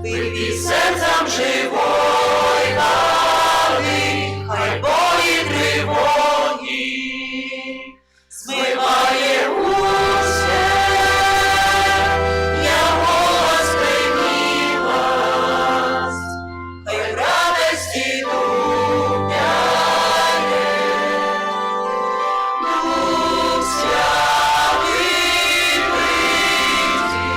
випій серцем живой води, хай бої тривоги змиває усе, я голос примилость, хай в радості духняє, Дух Святий прийди.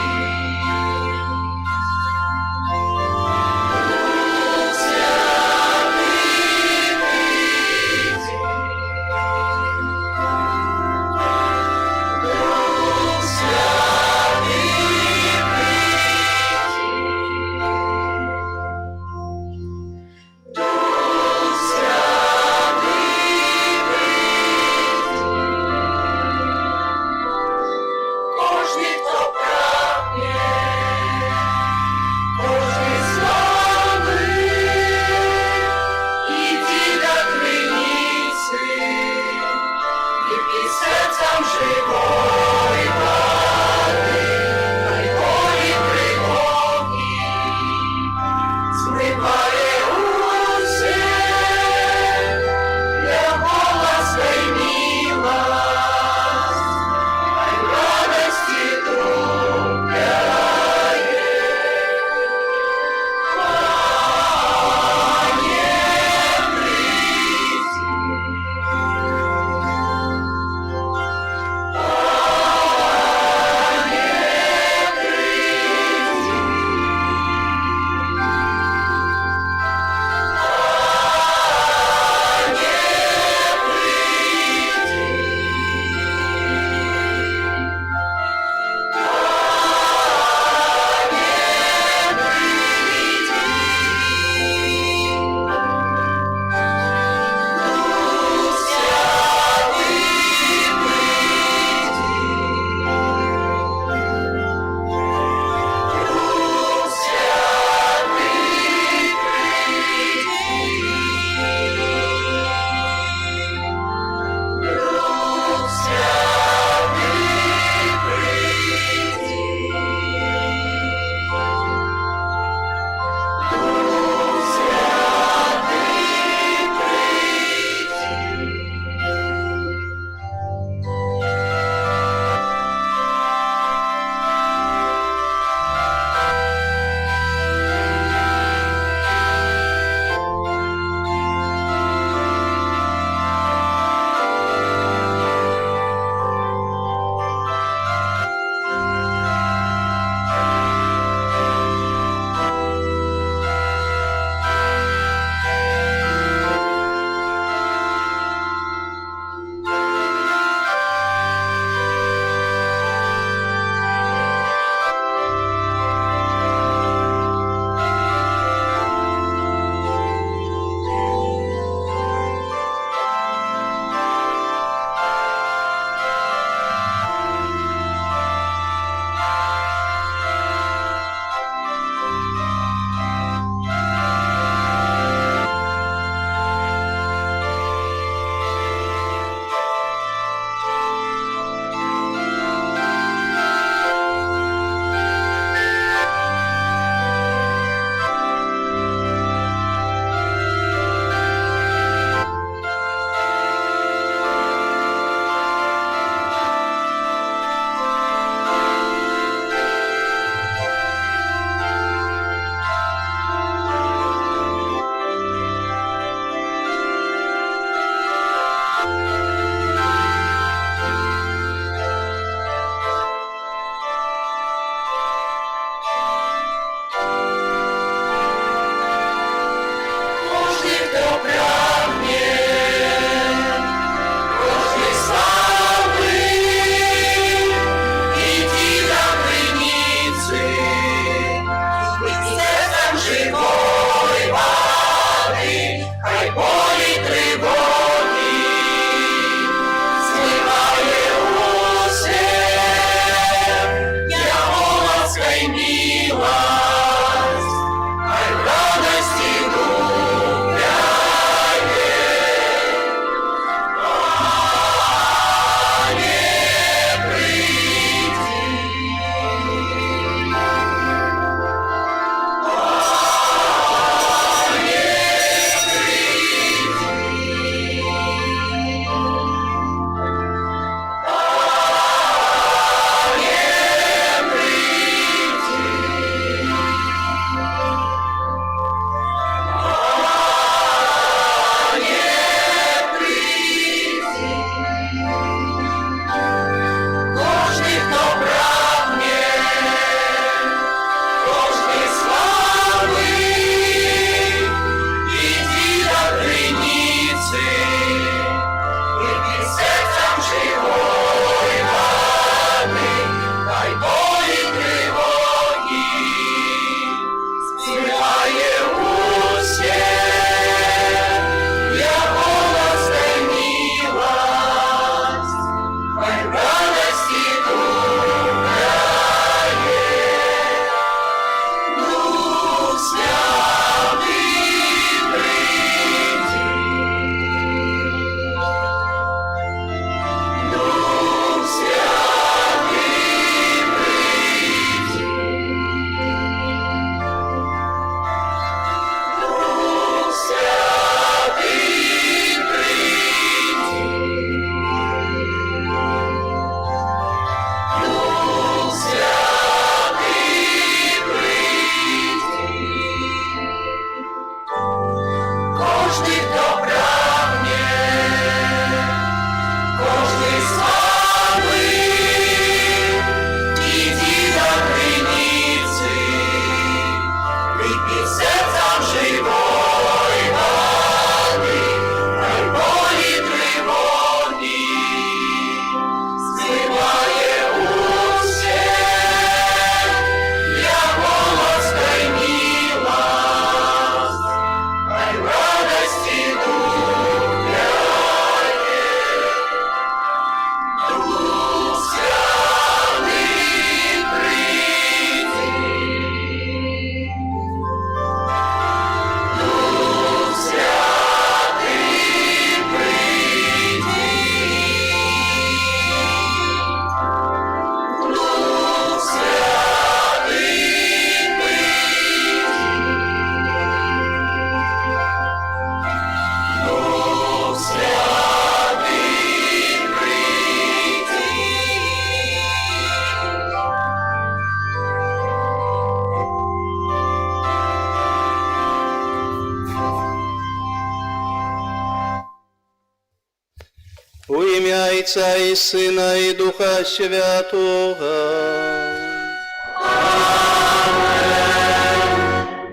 ім'я Отця і Сина і Духа Святого.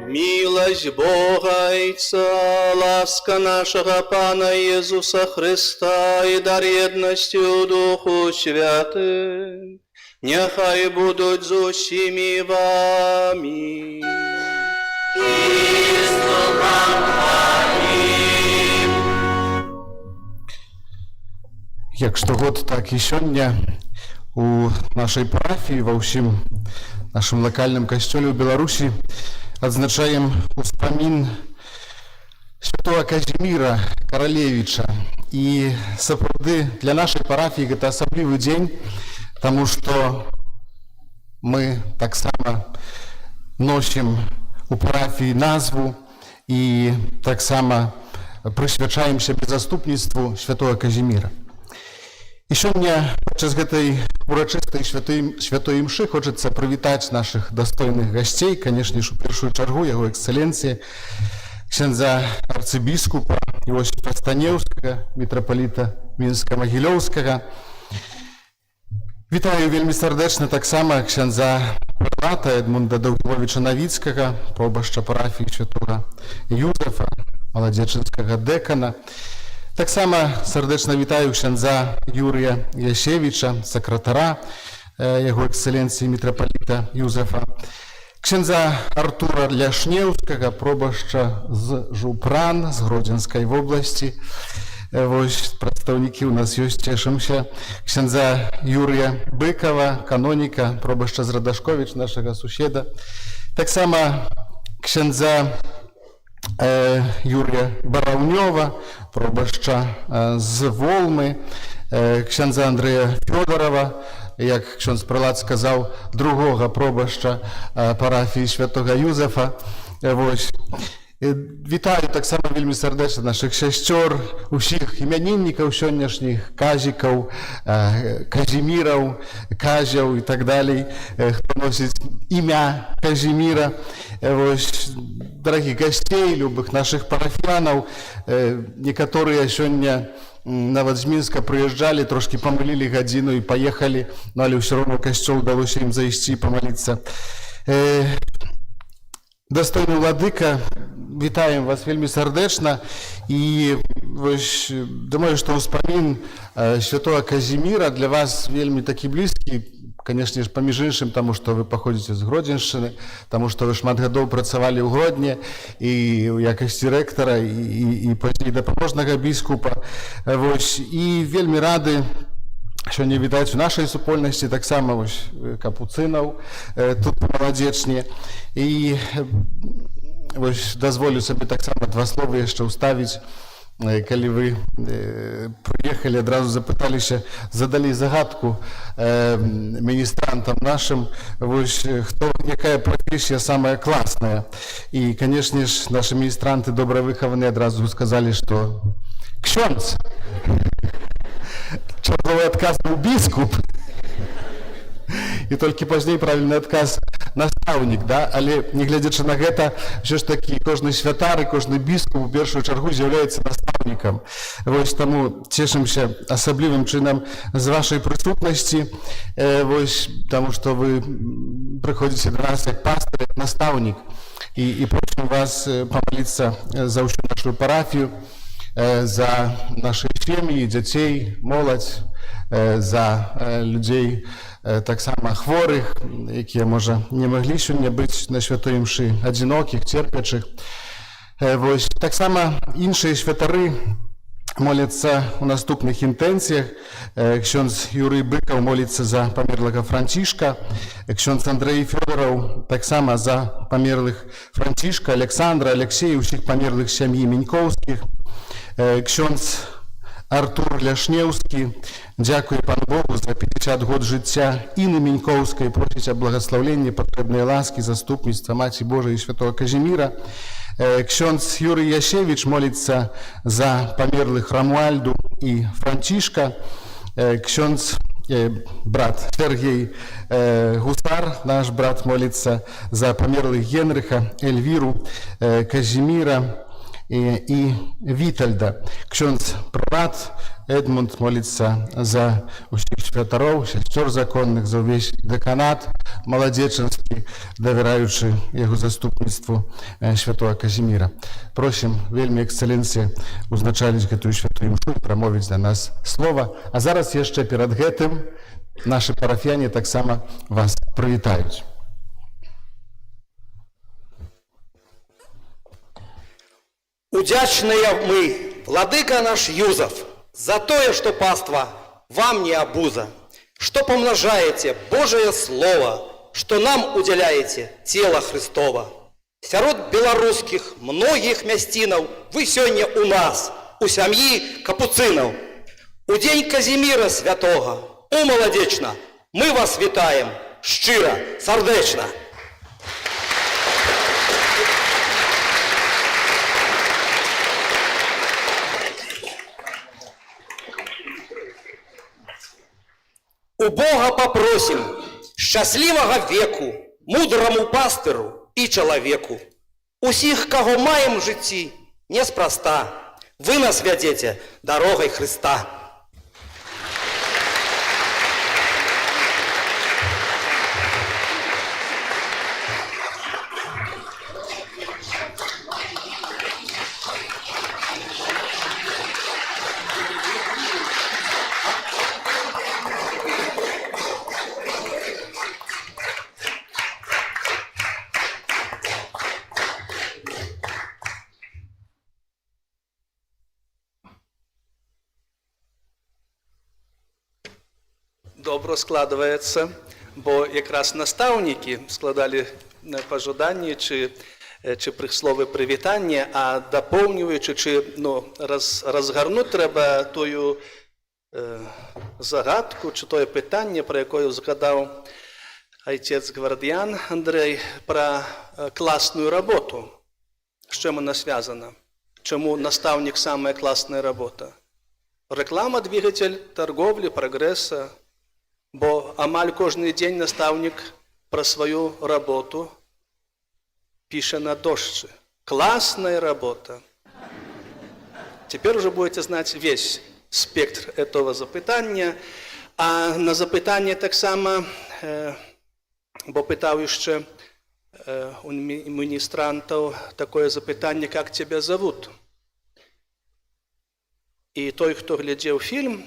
Милость Бога Отца, ласка нашего Пана Иисуса Христа и дар єдності Духу Святим, нехай будуть з усіми вами. Як штогод, так і сёння у нашай парафіі, ва ўсім нашым лакальным касцёле ў Беларусі адзначаем успамін святого Казіміра Каралевіча. І сапраўды для нашай парафіі гэта асаблівы дзень, таму што мы таксама носім у парафіі назву і таксама прысвячаем сябе заступніцтву святого Казіміра. І сёння падчас гэтай урачыстай святой імшы хочацца прывітаць нашых дастойных гасцей, канешне ж, у першую чаргу яго эксцэленцыі ксяндза арцыбіскупа Іосіфа Станеўскага, мітрапаліта Мінска-Магілёўскага. Вітаю вельмі сардэчна таксама ксяндза прэлата Эдмунда Даўгіловіча Навіцкага, пробашча парафіі святога Юзефа, маладзечынскага дэкана. Таксама сардэчна вітаю ксяндза Юрыя Ясевіча, сакратара яго эксцэленцыі мітрапаліта Юзефа, ксяндза Артура Ляшнеўскага, пробашча з Жупран, з Гродзенскай вобласці. Вось прадстаўнікі ў нас ёсць, цешымся. Ксяндза Юрыя Быкава, каноніка, пробашча з Радашковіч, нашага суседа. Таксама ксяндза Юрія Бараўнёва, пробашча з Волмы, ксяндза Андрэя Фёдорова, як ксёндз прэлат сказаў, другога пробашча парафіі святога Юзефа. Вось. Вітаю таксама вельмі сардэчна нашых сясцёр, усіх імяніннікаў сённяшніх, казікаў, казіміраў, казяў і так далей, хто носіць імя Казіміра. Вось, дарагіх гасцей, любых нашых парафіянаў, некаторыя сёння нават з Мінска прыязджалі, трошкі памылілі гадзіну і паехалі, но але ўсё роўна касцёл удалося ім зайсці і памаліцца. Дастойны владыка, вітаем вас вельмі сардэчна і вось, думаю, што ўспамін святого Казіміра для вас вельмі такі блізкі, канешне ж, паміж іншым, таму што вы паходзіце з Гродзеншчыны, таму што вы шмат гадоў працавалі ў Гродні і ў якасці рэктара і пазней дапаможнага біскупа. Вось, і вельмі рады сёння відаць у нашай супольнасці таксама вось капуцынаў тут маладзечне. І вось дазволю сабе таксама два словы яшчэ ўставіць. Калі вы прыехалі, адразу запыталіся, задалі загадку міністрантам нашым, вось хто, якая прафесія самая класная. І, канешне ж, нашы міністранты добра выхаваны адразу сказалі, што ксёндз. Чарговы адказ быў біскуп. І толькі пазней правільны адказ настаўнік, да? Але, не глядзячы на гэта, ўсё ж такі кожны святар і кожны біскуп у першую чаргу з'яўляецца настаўнікам. Вось таму цешымся асаблівым чынам з вашай прысутнасці, вось, таму што вы прыходзіце да нас як пастор, як настаўнік, і просім вас памаліцца за ўсю нашу парафію, за наши сем'і, дзяцей, моладзь, за людзей таксама хворых, якія, можа, не маглі сёння быць на святой імшы, адзінокіх, церпячых. Вось, таксама іншыя святары моляцца ў наступных інтэнцыях. Ксёндз Юрый Быкаў моліцца за памерлага Францішка, ксёндз Андрэй Фёдораў таксама за памерлых Францішка, Александра, Алексея, усіх памерлых сям'і Менькоўскіх. Ксёндз Артур Ляшнеўскі дзякуе Пану Богу за 50 год жыцця Іны Менькоўскай, просіць аб благаслаўленні, патрэбнай ласкі, заступніцтва Маці Божай і святого Казіміра. Ксёндз Юрый Ясевіч моліцца за памерлых Рамуальду і Францішка. Ксёндз брат Сергей Гусар, наш брат, моліцца за памерлых Генрыха, Эльвіру, Казіміра. і Вітальда. Ksiądz прорат Эдмунд моліцца за усіх святароў, сясцёр законных, за ўвесь дэканат маладзечанскі, давяраючы яго заступніцтву святого Казіміра. Просім вельмі эксцэленцыі узначаліць гэтую святую імшу і прамовіць да нас слова. А зараз яшчэ перад гэтым нашы парафіяне таксама вас прывітаюць. Удячныя мы, владыка наш Юзов, за тое, што паства вам не абуза, што помножаете Божие Слово, што нам удзяляеце цела Христова. Сярод беларускіх многіх мясцінаў вы сёння у нас, у сям'і капуцынаў. У дзень Казіміра святога, у маладзечна, мы вас вітаем шчыра, сардэчна. У Бога попросім шчаслівага веку, мудраму пастыру і чалавеку. Усіх, каго маем жыцці, неспроста, вы нас вядзеце дарогай Хрыста. Добро складваецца, бо якраз настаўнікі складалі пажаданні ці прысловы прывітання, а дапоўніваючы, ці разгарнуць трэба тую загадку, ці тое пытанне, пра якое згадаў айцец Гвардіян Андрэй, пра класную работу. З чым она звязана? Чаму настаўнік самая класная работа? Реклама – двигатель торговли, прогресса. Бо амаль кожны дзень настаўнік пра сваю работу піша на дошцы. Классная работа. Теперь уже будете знать весь спектр этого запытання. А на запытанне таксама, бо пытаў яшчэ у міністрантаў такое запытанне, как тебя зовут. І той, хто глядзеў фільм,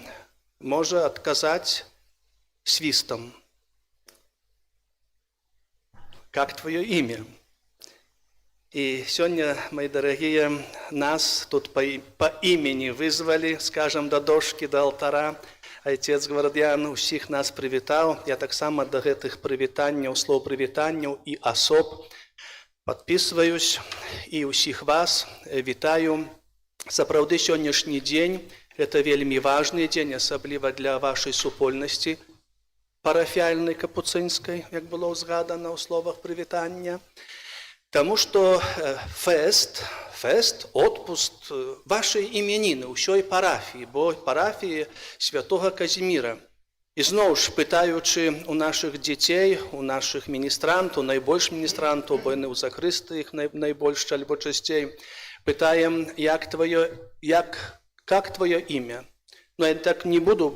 можа адказаць свистом. Как твое имя? И сегодня, мои дорогие, нас тут по имени вызвали, скажем, до дошки, до алтара. Отец Гвардіян усіх нас привітаў. Я так само до гэтых прывітанняў, слоў прывітанняў і асоб подписываюсь. І усіх вас вітаю. Сапраўды, сённяшні дзень – это вельмі важны дзень, асабліва для вашай супольнасці парафіяльнай капуцынскай, як было згадана ў словах прывітання. Таму што фест, отпуск вашай імяніны, ўсёй парафіі, бо парафіі святога Казіміра. І зноў ж, пытаючы у нашых дзяцей, у нашых міністрантаў, найбольш міністрантаў, бо яны ў закрысты іх найбольш альбо часцей, пытаем, как твое имя? Но я так не буду,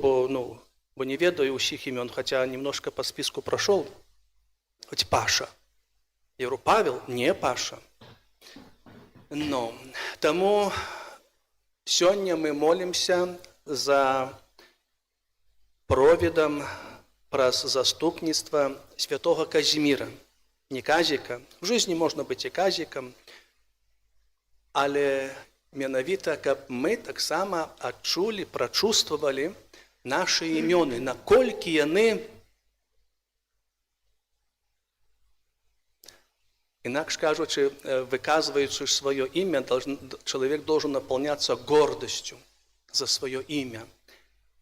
бо не ведаю усіх имен, хотя немножко по списку прошел. Хоть Паша. Я говорю, Павел? Не Паша. Но тому сегодня мы молимся за провідам праз заступніцтва святого Казіміра. Не Казіка. В жизни можно быть и Казіком, але менавіта, каб мы таксама адчулі, прачувствовали наши імёны, наколькі яны, інакш кажучы, выказваючы свое имя, человек должен наполняться гордостью за свое имя.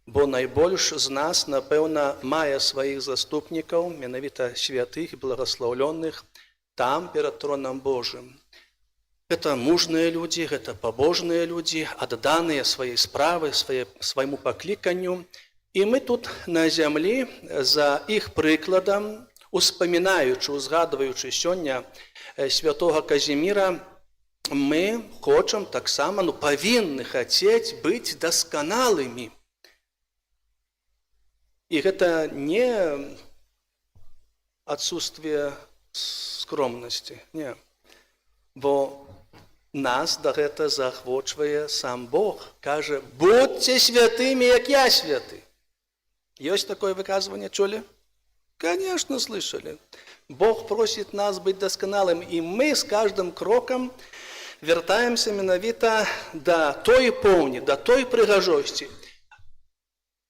Бо найбольш з нас, напэўна, мае сваіх заступнікаў, менавіта святых і благословленных, там перад троном Божым. Это мужныя людзі, гэта пабожныя людзі, адданыя сваёй справы, свайму пакліканню. І мы тут на зямлі за іх прыкладам, успамінаючы, узгадваючы сёння святога Казіміра, мы хочам таксама, павінны хацець быць дасканалымі. І гэта не отсутствие скромнасці, не. Бо нас да гэта заахвочвае сам Бог. Кажа, будьце святымі, як я святы. Ёсць такое выказванне, чулі? Конечно, слышали. Бог просит нас быть досконалым, и мы с каждым кроком вертаемся менавіта до той поўні, до той прыгажосці,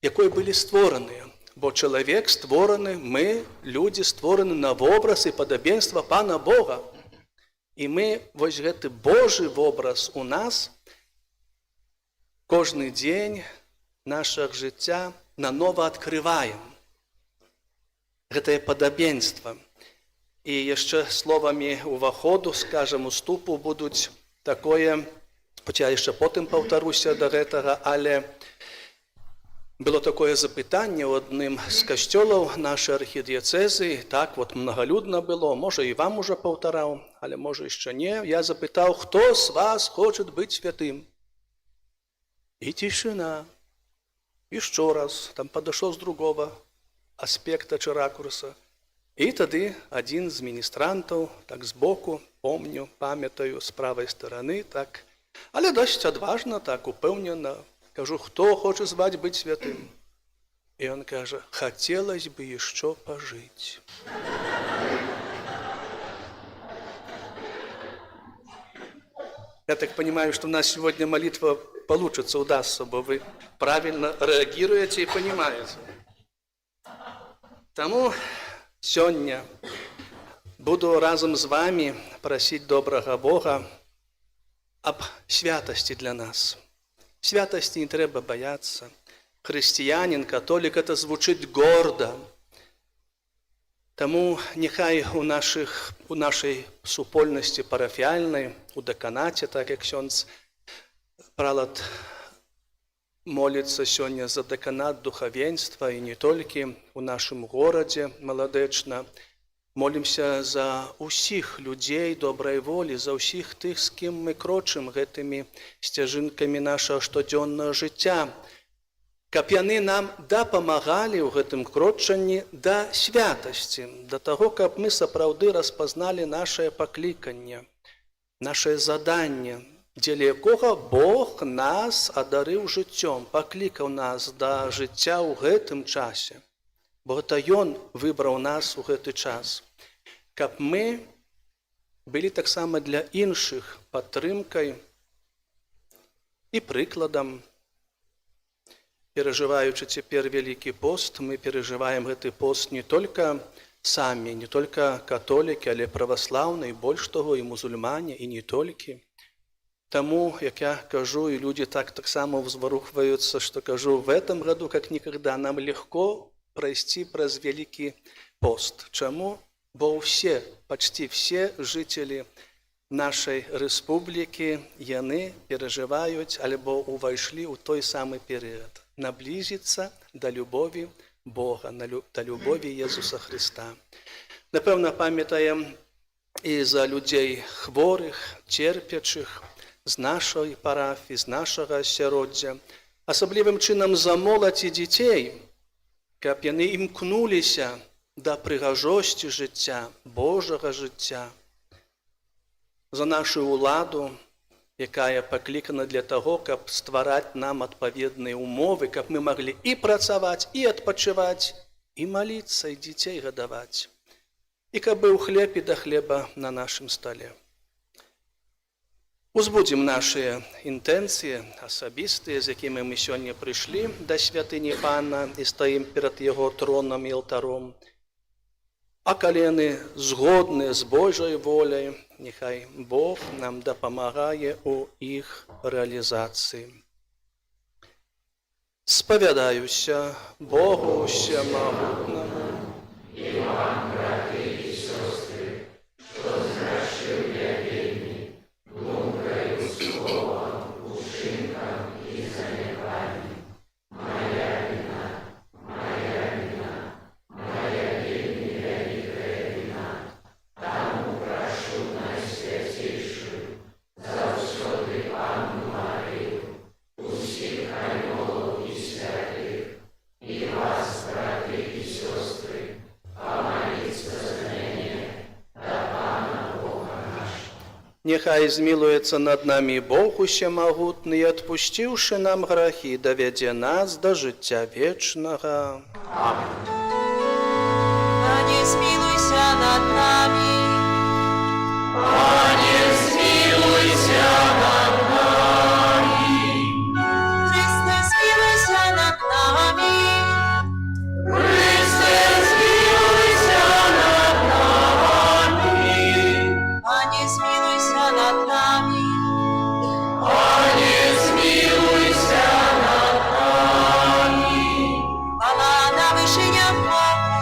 якой былі створаныя. Бо чалавек створаны, мы, людзі, створаны на вобраз і падабенства Пана Бога. І мы вось гэты Божы вобраз у нас кожны дзень нашага жыцця нанова адкрываем. Гэтае падабенства. І яшчэ словамі ўваходу, скажам, уступу будуць такое, хоча яшчэ потым паўтаруся да гэтага, але было такое запытанне ў адным з касцёлаў нашай архідыяцэзы, так вот многолюдна было, можа і вам уже паўтараў, але можа яшчэ не. Я запытаў, хто з вас хочет быць святым? І цішына. Еще раз, там подошел с другого аспекта чи ракурса. І тады один з міністрантаў, так збоку, помню, памятаю, з правой стороны, так, але досить адважно, так, упэўнена. Кажу, хто хоче звать быць святым? И он кажа, хотелось бы еще пожить. Я так понимаю, что у нас сегодня молитва получится, удастся, бо вы правильно реагируете и понимаете. Тому сёння буду разом з вами просить доброго Бога об святости для нас. Святости не треба бояться. Християнин, католик, это звучит гордо. Тому нехай у нашей супольности парафіальной, у деканате, так як ксёндз пралад молится сёння за деканат духовенства, и не только у нашем городе маладэчна. Молимся за усіх людей добрай волі, за усіх тых, з кім мы крочым гэтымі сцяжынкамі нашага штодзённага жыцця, каб яны нам дапамагалі ў гэтым крочанні да святасці, да таго, каб мы сапраўды распазналі нашае пакліканне, нашае заданне, дзеля якога Бог нас адарыў жыццём, паклікаў нас да жыцця ў гэтым часе. Бо гэта Ён выбраў нас у гэты час, каб мы былі таксама для іншых падтрымкай і прыкладам. Перажываючы цяпер Вялікі пост, мы перажываем гэты пост не толькі самі, не толькі католікі, але праваслаўныя, больш таго, і мусульмане, і не толькі. Таму, як я кажу, і людзі таксама ўзварухваюцца, што кажу, в этом году, как никогда, нам легко пройти праз Великий пост. Чему? Бо все, почти все жители нашей республики, яны переживают, альбо увайшли у той самый период. Наблизиться до любови Бога, до любови Иисуса Христа. Напевно, пам'ятаємо і за людей хворих, терпячих, з нашої парафії, з нашого асяроддзя, асаблівым чынам за моладзь і дзяцей, каб яны імкнуліся да прыгажосці жыцця, Божага жыцця, за нашу ўладу, якая паклікана для таго, каб ствараць нам адпаведныя умовы, каб мы маглі і працаваць, і адпачываць, і маліцца, і дзяцей гадаваць, і каб быў хлеб і да хлеба на нашым стале. Узбудзім нашыя інтэнцыі асабістыя, з якімі мы сёння прыйшлі да святыні Пана і стаім перад Яго тронам і алтаром. А калі яны згодныя з Божай воляй, нехай Бог нам дапамагае ў іх рэалізацыі. Спавядаюся Богу Усемагутнаму і вам, браты і сёстры, што зграшыў я вельмі, думкаю, словам, учынкам і занепаннем. Моя віна, моя вельмі вялікая віна. Таму прашу Найсвяцейшую Няхай змилуется над нами Бог усемагутны, и отпустивши нам грахи, доведзе нас до життя вечного. Пане, змилуйся над нами. Христе, змилуйся над нами. Пане, змилуйся над нами. Хвала на вишенях Богу.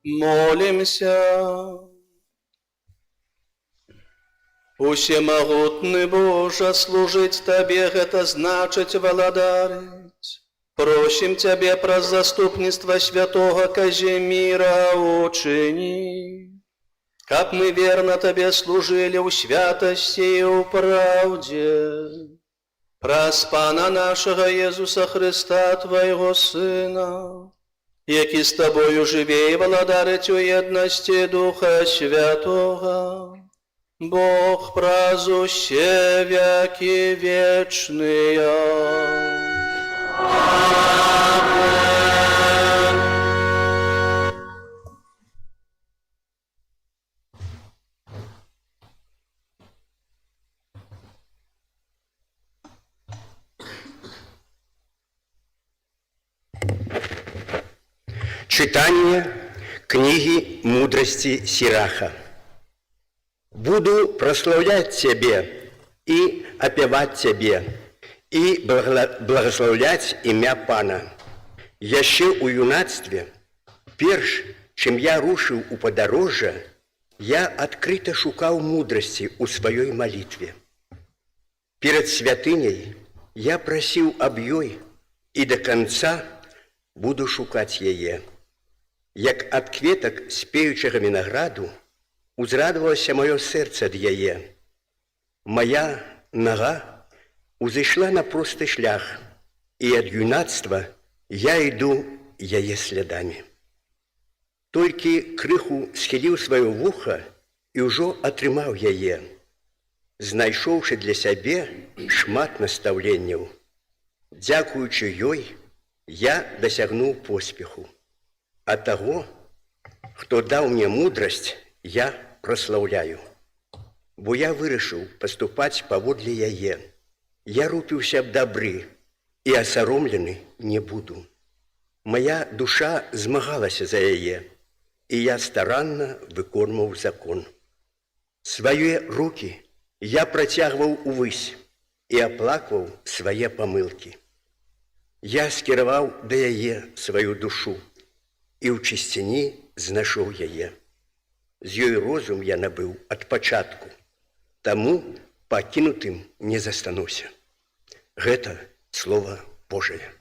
Молимся. Усемагутны Боже, служить Тебе — это значить владарить. Просим Тебе про заступництво святого Казимира учини, как мы верно Тебе служили у святости и у правде. Праз Пана нашего Иисуса Христа, Твоего Сына, які з Тобою живе і владарить у єдності Духа Святого, Бог праз усе веки вечные. Читание книги мудрости Сираха. «Буду прославлять Тебе и опевать Тебе, и благословлять имя Пана. Яще у юнацтве, перш, чим я рушив у подорожжя, я открыто шукал мудрости у своей молитве. Перед святыней я просил об ёй, и до конца буду шукать яе. Як ад кветак спеючага вінаграду, узрадавалася маё сэрца ад яе. Моя нога узышла на просты шлях, і ад юнацтва я іду яе слядамі. Толькі крыху схіліў сваё вуха і ўжо атрымаў яе, знайшоўшы для сябе шмат настаўленняў. Дзякуючы ёй я дасягнуў поспеху. А того, хто даў мне мудрасць, я праслаўляю. Бо я вырашыў паступаць паводле яе. Я рупіўся аб дабры, і асаромлены не буду. Моя душа змагалася за яе, і я старанна выконваў закон. Свае рукі я працягваў увысь, і аплакваў свае памылкі. Я скіраваў да яе сваю душу і ў чысціні знайшоў яе. З ёй розум я набыў ад пачатку, таму пакінутым не застануся. Гэта Слова Божае.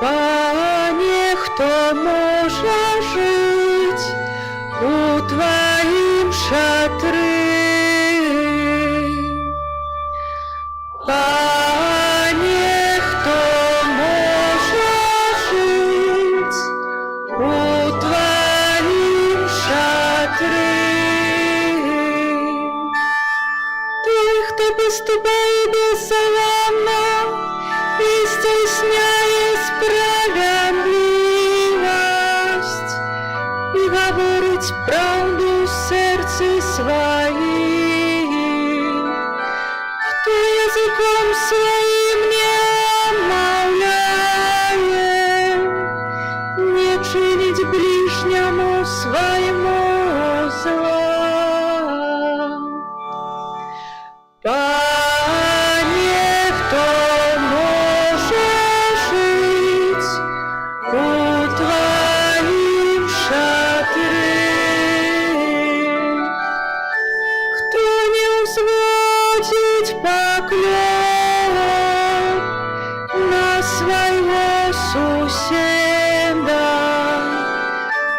Пане, хто можа жыць у Тваім шатры? Пане, хто можа жыць у Тваім шатры? Ты, хто паступае бессаламна і здзяйсняе справядлівасць і гаворыць праўду ў сэрцы сваім, хто языком сваім не обмаўляе, не чыніць бліжняму свайму зла. Пане, хто можа жыць у Тваім шатры? Хто не ўзводзіць паклон на свайго суседа,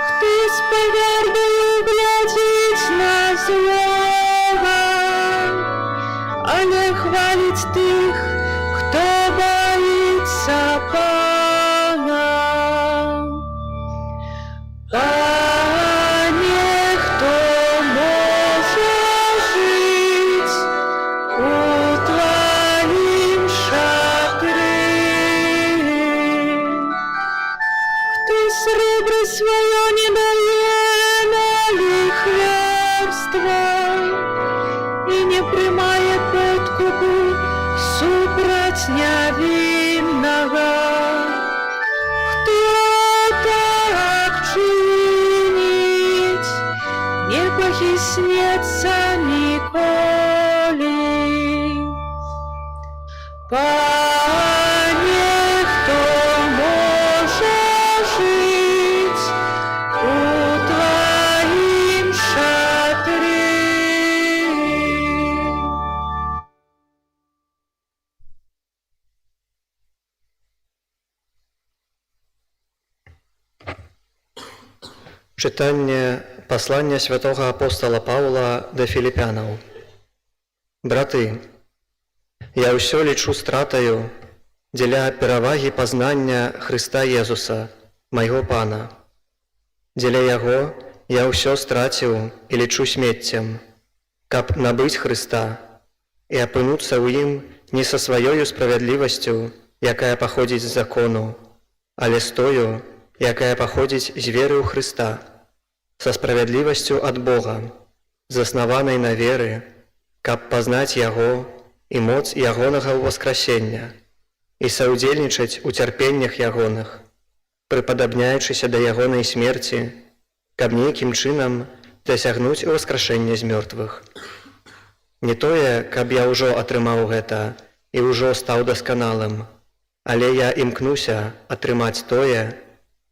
хто з павярдаю глядзіць на злога, але хваліць тых, хто баіцца Пана. Пане, хто можа жыць у Тваім шатры? Хто срэбра сваё не дае на ліхвярства і не прымае подкупу супраць нявіннага? Хто так чыніць, не пахіснецца ніколі? Пане, хто можа жыць у Тваім шатры? Чытанне паслання святога апостола Паўла да філіпянаў. Браты, я ўсё лічу стратаю дзеля перавагі пазнання Хрыста Езуса, майго Пана. Дзеля яго я ўсё страціў і лічу смеццем, каб набыць Хрыста і апынуцца ў ім не са сваёю справядлівасцю, якая паходзіць з закону, але з тою, якая паходзіць з веры ў Хрыста, са справядлівасцю ад Бога, заснаванай на веры, каб пазнаць Яго і моц Ягонага ўваскрасення і саўдзельнічаць у цярпеннях Ягоных, прыпадабняючыся да Ягонай смерці, каб нейкім чынам дасягнуць уваскрашэння з мёртвых. Не тое, каб я ўжо атрымаў гэта і ўжо стаў дасканалым, але я імкнуся атрымаць тое,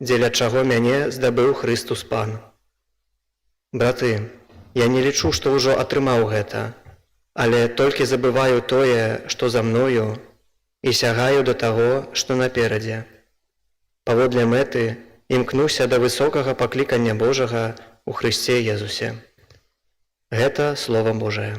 дзеля чаго мяне здабыў Хрыстус Пан. Браты, я не лічу, што ўжо атрымаў гэта, але толькі забываю тое, што за мною, і сягаю да таго, што наперадзе. Паводле мэты імкнуся да высокага паклікання Божага ў Хрысце Езусе. Гэта Слова Божае.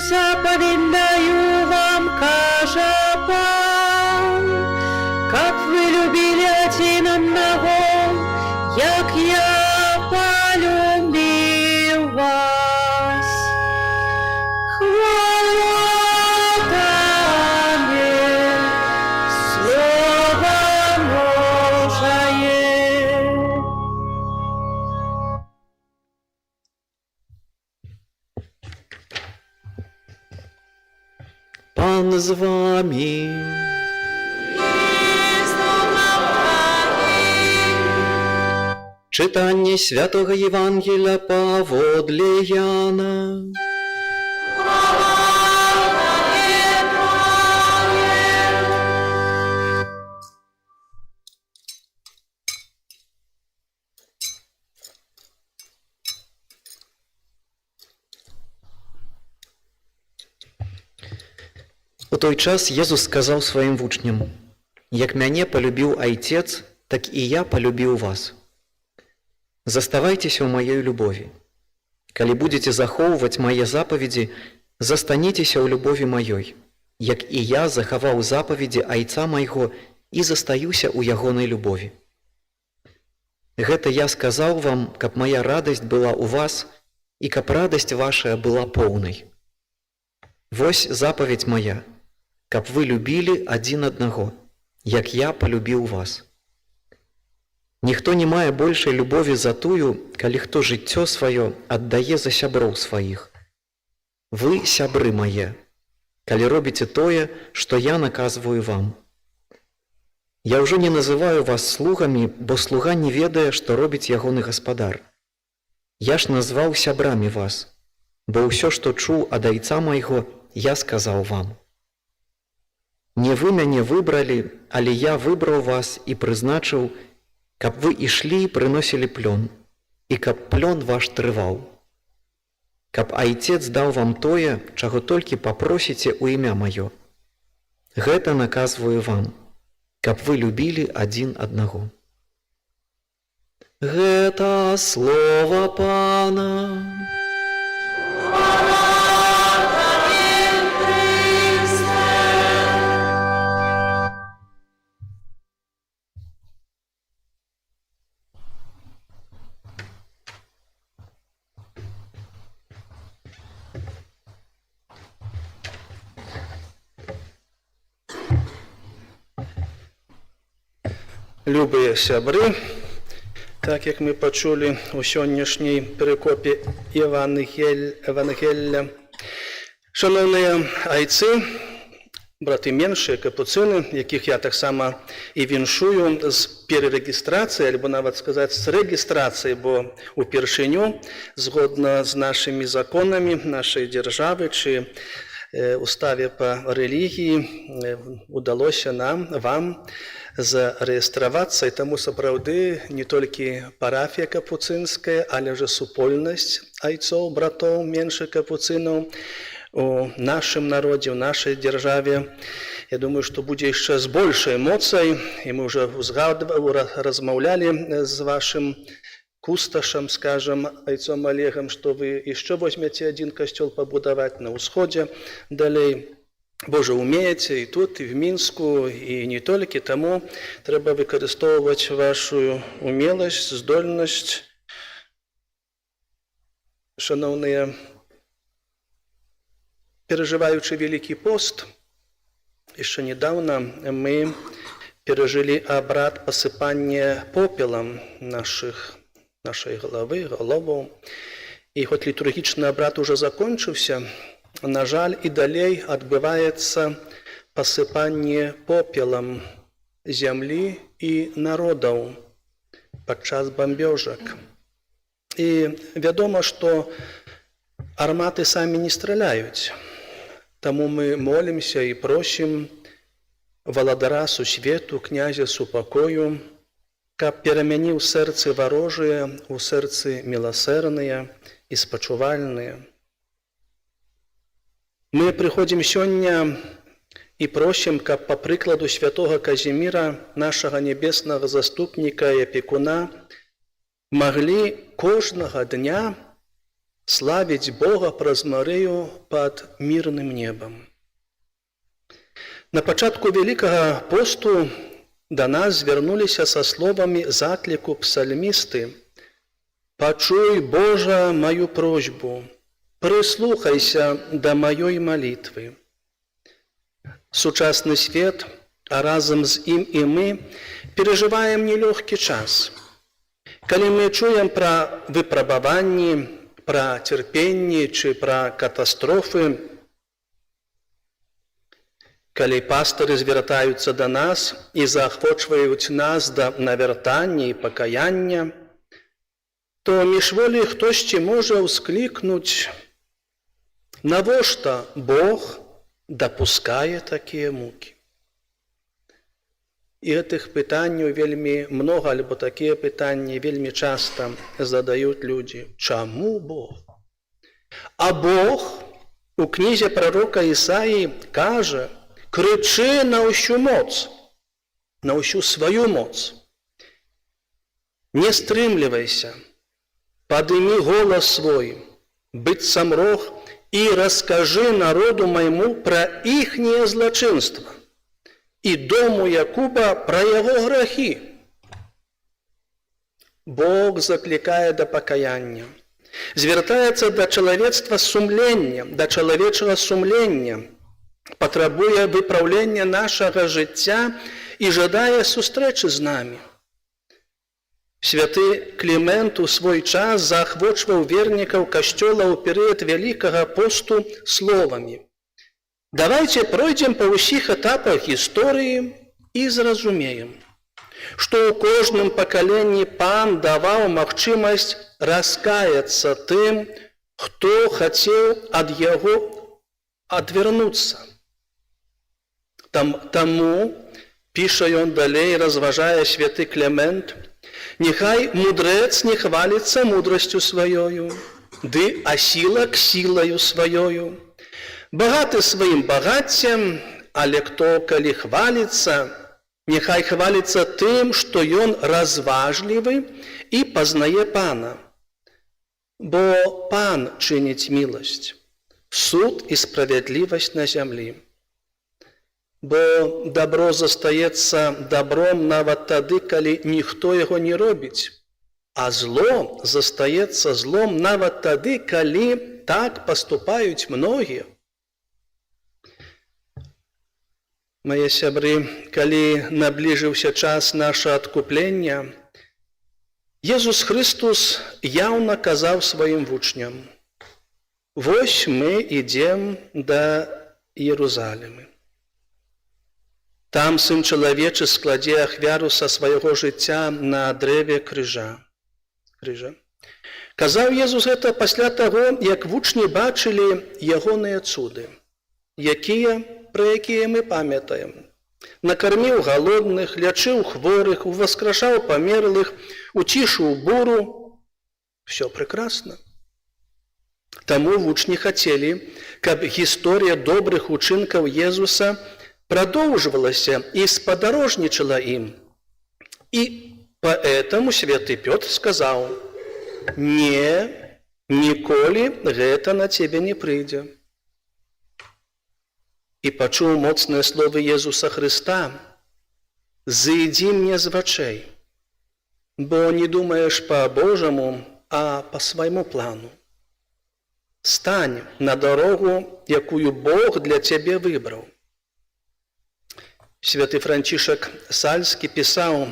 Заповедь даю як я полюбил вас. Хвала Тебе, Слово Божие. Пан з вами. Читання Святого Євангелія паводле Яна. У той час Єзус сказав своїм вучням: «Як мяне полюбив Айцец, так і я полюбив вас. Заставайтеся ў маёй любові. Калі будете захоўваць мае запаведзі, застанецеся ў любові маёй, як і я захаваў запаведзі Айца майго і застаюся ў ягонай любові. Гэта я сказаў вам, каб мая радасць была ў вас і каб радасць вашая была поўнай. Вось запаведь моя, каб вы любілі адзін аднаго, як я полюбіў вас. Ніхто не мае большай любові за тую, калі хто жыццё сваё аддае за сяброў сваіх. Вы сябры мае, калі робіце тое, што я наказваю вам. Я ўжо не называю вас слугамі, бо слуга не ведае, што робіць ягоны гаспадар. Я ж назваў сябрамі вас, бо ўсё, што чуў ад Айца майго, я сказаў вам. Не вы мяне выбралі, але я выбраў вас і прызначыў, каб вы ішлі і прыносілі плён, і каб плён ваш трываў. Каб Айцец даў вам тое, чаго толькі папросіце ў імя маё. Гэта наказваю вам, каб вы любілі адзін аднаго». Гэта слова Пана. Любыя сябры, так як мы пачулі у сённяшняй перакопе Евангелля, шаноўныя айцы, браты меншыя, капуцыны, якіх я таксама і віншую з перарэгістрацыі, альбо нават сказаць з рэгістрацыі, бо упершыню, згодна з нашымі законамі нашай дзяржавы, чы уставе па рэлігіі, удалося вам зарэестравацца, і таму сапраўды не толькі парафія капуцынская, але ж супольнасць айцоў, братоў, меншых капуцынаў у нашым народзе, у нашай дзяржаве. Я думаю, што будзе яшчэ з большай моцай, і мы ўжо размаўлялі з вашым кусташам, скажам, айцом Олегам, што вы яшчэ возьмеце адзін касцёл пабудаваць на ўсходзе далей. Божа, умееце і тут, і в Мінску, і не толькі, таму трэба выкарыстоўваць вашу умеласць, здольнасць. Шаноўныя, перажываючы Вялікі пост, яшчэ недавно мы перажылі абрад пасыпання попелам нашай галоваў. І хоць літургічны абрад ужо закончыўся, на жаль, і далей адбываецца пасыпанне попелам зямлі і народаў падчас бамбёжак. І вядома, што арматы самі не страляюць. Таму мы молімся і просім валадара сусвету, князя супакою, каб перамяніў сэрцы варожыя ў сэрцы міласэрныя і спачувальныя. Мы прыходзім сёння і просім, каб па прыкладу святога Казіміра, нашага небеснага заступніка і апекуна, маглі кожнага дня славіць Бога праз Марыю пад мірным небам. На пачатку Вялікага посту да нас звярнуліся са словамі закліку псальмісты: «Пачуй, Божа, маю просьбу, прыслухайся да маёй малітвы». Сучасны свет, а разам з ім і мы, перажываем нелёгкі час. Калі мы чуем пра выпрабаванні, пра цярпенні ці пра катастрофы, калі пастыры звяртаюцца да нас і заахвочваюць нас да навяртання і пакаяння, то міжволі хтосьці можа ўсклікнуць: навошта Бог дапускае такія мукі? І гэтых пытанняў вельмі многа, альбо такія пытанні вельмі часта задаюць людзі. Чаму Бог? А Бог у кнізе прарока Ісаі кажа: крычы на ўсю моц, на ўсю сваю моц. Не стрымлівайся, падымі голас свой, быццам рог, і раскажы народу майму пра іхнія злачынства і дому Якуба пра яго грахі. Бог заклікае да пакаяння, звяртаецца да чалавецтва сумлення, да чалавечага сумлення, патрабуе выпраўлення нашага жыцця і жадае сустрэчы з намі. Святы Клімент у свой час заахвочваў вернікаў касцёла ў перыяд Вялікага посту словамі: «Давайце пройдзем па ўсіх этапах гісторыі і зразумеем, што ў кожным пакаленні Пан даваў магчымасць раскаяцца тым, хто хацеў ад яго адвярнуцца. Таму, піша ён далей, разважае святы Клімент, няхай мудрэц не хваліцца мудрасцю сваёю, ды асілак сілаю сваёю. Багаты сваім багаццем, але хто, калі хваліцца, няхай хваліцца тым, што ён разважлівы і пазнае Пана. Бо Пан чыніць міласць, суд і справядлівасць на зямлі. Бо дабро застаецца дабром нават тады, калі ніхто яго не робіць, а зло застаецца злом нават тады, калі так паступаюць многія. Мае сябры, калі набліжыўся час наша адкуплення, Езус Христус яўна казаў сваім вучням: «Вось мы ідзем да Іерусалімы. Там Сын Чалавечы складзе ахвяру са свайго жыцця на дрэве крыжа». Казаў Езус гэта пасля таго, як вучні бачылі ягоныя цуды, пра якія мы памятаем. Накарміў галодных, лячыў хворых, уваскрашаў памерлых, уцішыў буру. Всё прекрасна. Таму вучні хацелі, каб гісторыя добрых учынкаў Езуса прадоўжвалася і спадарожнічала ім. І поэтому святы Пётр сказаў: «Не, ніколі гэта на цябе не прыйдзе». І пачуў моцныя словы Езуса Хрыста: «Зыдзі мне з вачэй, бо не думаеш па-божаму, а па свайму плану. Стань на дарогу, якую Бог для цябе выбраў». Святы Францішак Сальскі пісаў,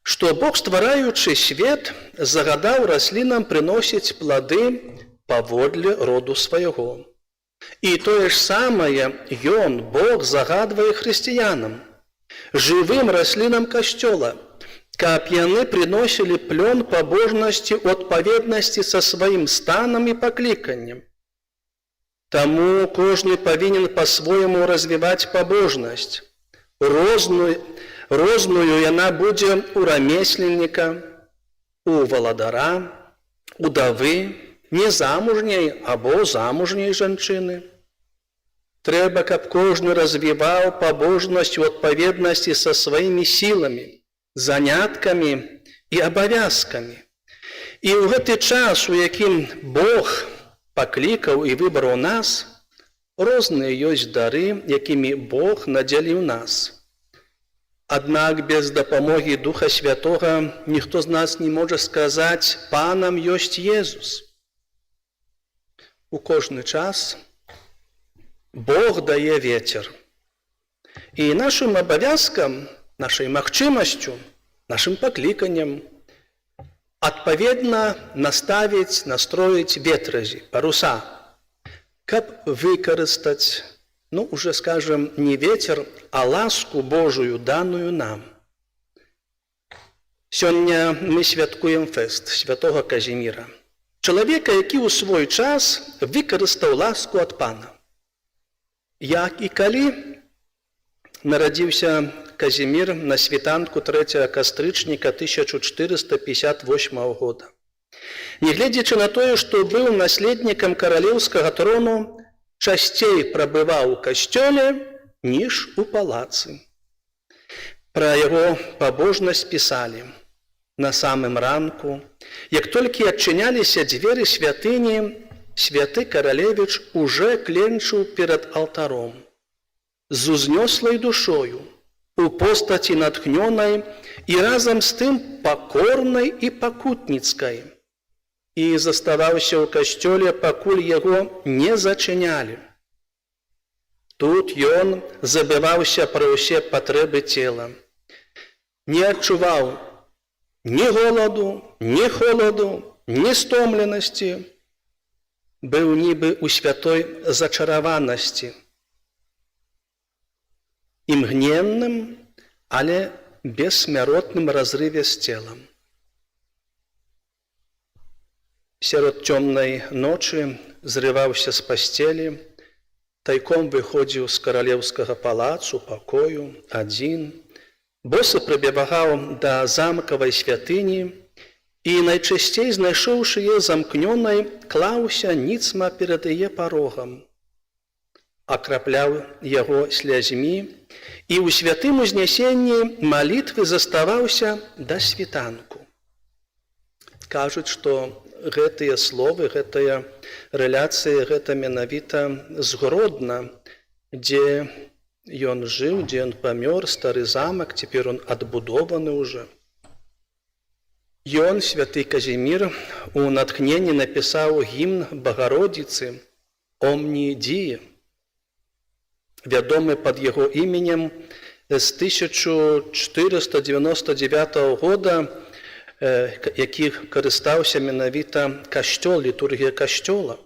што Бог, ствараючы свет, загадаў раслінам прыносіць плады паводле роду свайго. І тое ж самае Ён, Бог, загадвае хрысціянам, жывым раслінам касцёла, каб яны прыносілі плён пабожнасці ў адпаведнасці са сваім станам і пакліканнем. Таму кожны павінен па-свойму развіваць пабожнасць. Розную яна будзе ў рамесленніка, у валадара, удавы, незамужняй або замужняй жанчыны. Трэба, каб кожны развіваў пабожнасць у адпаведнасці са сваімі сіламі, заняткамі і абавязкамі. І ў гэты час, у якім Бог паклікаў і выбраў нас, розныя ёсць дары, якімі Бог надзяліў нас. Аднак без дапамогі Духа Святога ніхто з нас не можа сказаць: «Панам ёсць Езус». У кожны час Бог дае вецер. І нашым абавязкам, нашай магчымасцю, нашым пакліканнем адпаведна наставіць, настроіць ветразі, паруса, каб выкарыстаць, уже, скажем, не ветер, а ласку Божую, данную нам. Сёння мы святкуем фэст святого Казіміра, чалавека, які ў свой час выкарыстаў ласку ад Пана. Як і калі нарадзіўся Казімір на світанку 3 кастрычніка 1458 года. Нягледзячы на тое, што быў наследнікам каралеўскага трону, часцей прабываў у касцёле, ніж у палацы. Пра яго пабожнасць пісалі: на самым ранку, як толькі адчыняліся дзверы святыні, святы каралевіч уже кленчыў перад алтаром з узнёслай душою, у постаці натхнёнай і разам з тым пакорнай і пакутніцкай, і заставаўся ў касцёле, пакуль яго не зачынялі. Тут ён забываўся пра ўсе патрэбы цела, не адчуваў ні голаду, ні холаду, ні стомленасці, быў нібы ў святой зачараванасці, імгненным, але бессмяротным разрыве з целам. Сярод цёмнай ночы зрываўся з пасцелі, тайком выходзіў з каралеўскага палацу, пакою, адзін, босы прыбегаў да замкавай святыні і, найчасцей знайшоўшы яе замкнёнай, клаўся ніцма перад яе парогам, акрапляў яго слязьмі і ў святым узнясенні малітвы заставаўся да світанку. Кажуць, што гэтыя словы, гэтая рэляцыя, гэта менавіта з Гродна, дзе ён жыў, дзе ён памёр, стары замак, цяпер он адбудованы ўжо. Ён, святы Казімір, у натхненні напісаў гімн Багародзіцы «Омні Діє», вядомы пад яго іменем з 1499 года, які карыстаўся менавіта касцёл, літургія касцёла.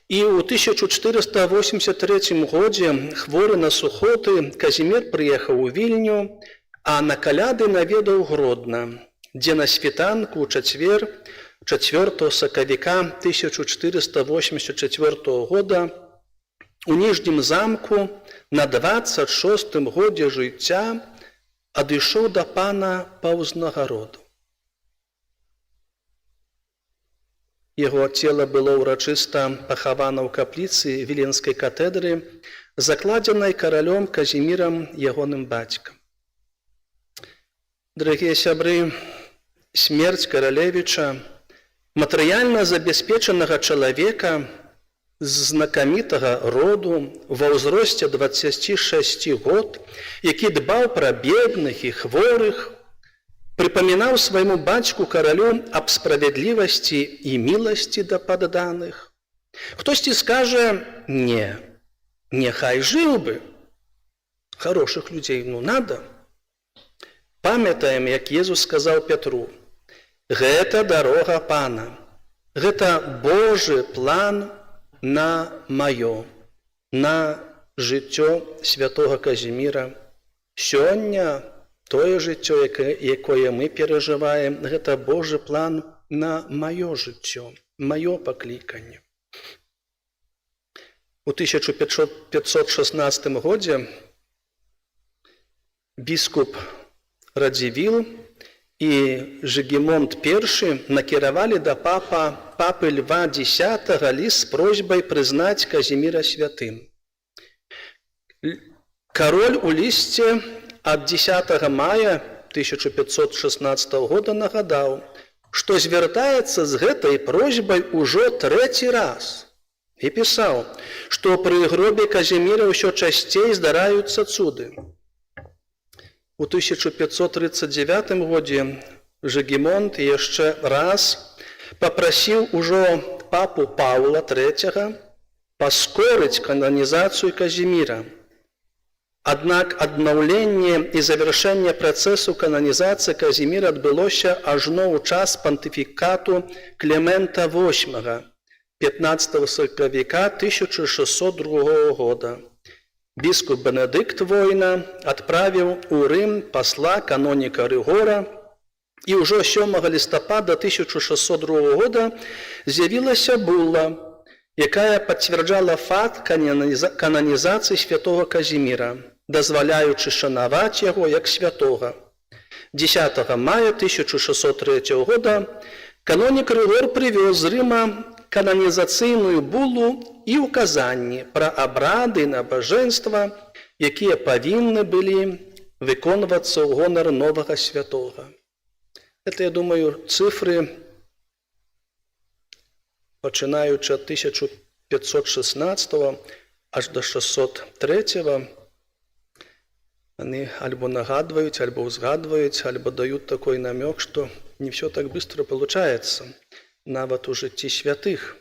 І ў 1483 годзе, хворы на сухоты, Казімір прыехаў у Вільню, а на каляды наведаў Гродна, дзе на світанку ў чацвер 4 сакавіка 1484 года у ніжнім замку на 26-м годзе жыцця адышоў да Пана паўзнагароду. Яго цела было ўрачыста пахавана ў капліцы Віленскай катедры, закладзенай каралём Казімірам, ягоным бацькам. Дарагія сябры, смерць каралевіча, матэрыяльна забяспечанага чалавека з знакамітага роду ва ўзросце 26 год, які дбаў пра бедных і хворых, прыпамінаў свайму бацьку каралю аб справядлівасці і міласці да падданых. Хтосьці скажа: не, няхай жыў бы. Хорошых людзей надо. Памятаем, як Езус сказаў Пятру: гэта дарога Пана, гэта Божы план на маё, на жыццё святога Казіміра. Сёння тое жыццё, якое мы перажываем, гэта Божы план на маё жыццё, маё пакліканне. У 1516 годзе біскуп Радзівіл і Жыгімонт I накіравалі да папы Льва X ліст з просьбай прызнаць Казіміра святым. Кароль у лісце ад 10 мая 1516 года нагадаў, што звяртаецца з гэтай просьбай ужо 3-й раз і пісаў, што пры гробе Казіміра ўсё часцей здараюцца цуды. У 1539 годзе Жыгімонт яшчэ раз папрасіў ужо папу Паўла III паскорыць кананізацыю Казіміра. Аднак аднаўленне і завяршэнне працэсу кананізацыі Казіміра адбылося ажно ў час пантыфікату Клемента VIII, 15 сакавіка 1602 года. Біскуп Бенедыкт Война адправіў у Рым пасла каноніка Рыгора, і ўжо 7 лістапада 1602 года з'явілася булла, якая пацвярджала факт кананізацыі святого Казіміра, дазваляючы шанаваць яго як святога. 10 мая 1603 года канонік Рыгор прывёз з Рыма кананізацыйную булу і указанні пра абрады і набажэнства, якія павінны былі выконвацца ў гонар новага святога. Это, я думаю, цифры, пачынаючы ад 1516 аж до 603, они альбо нагадваюць, альбо узгадваюць, альбо дают такой намек, что не все так быстро получается, нават у жыцці святых.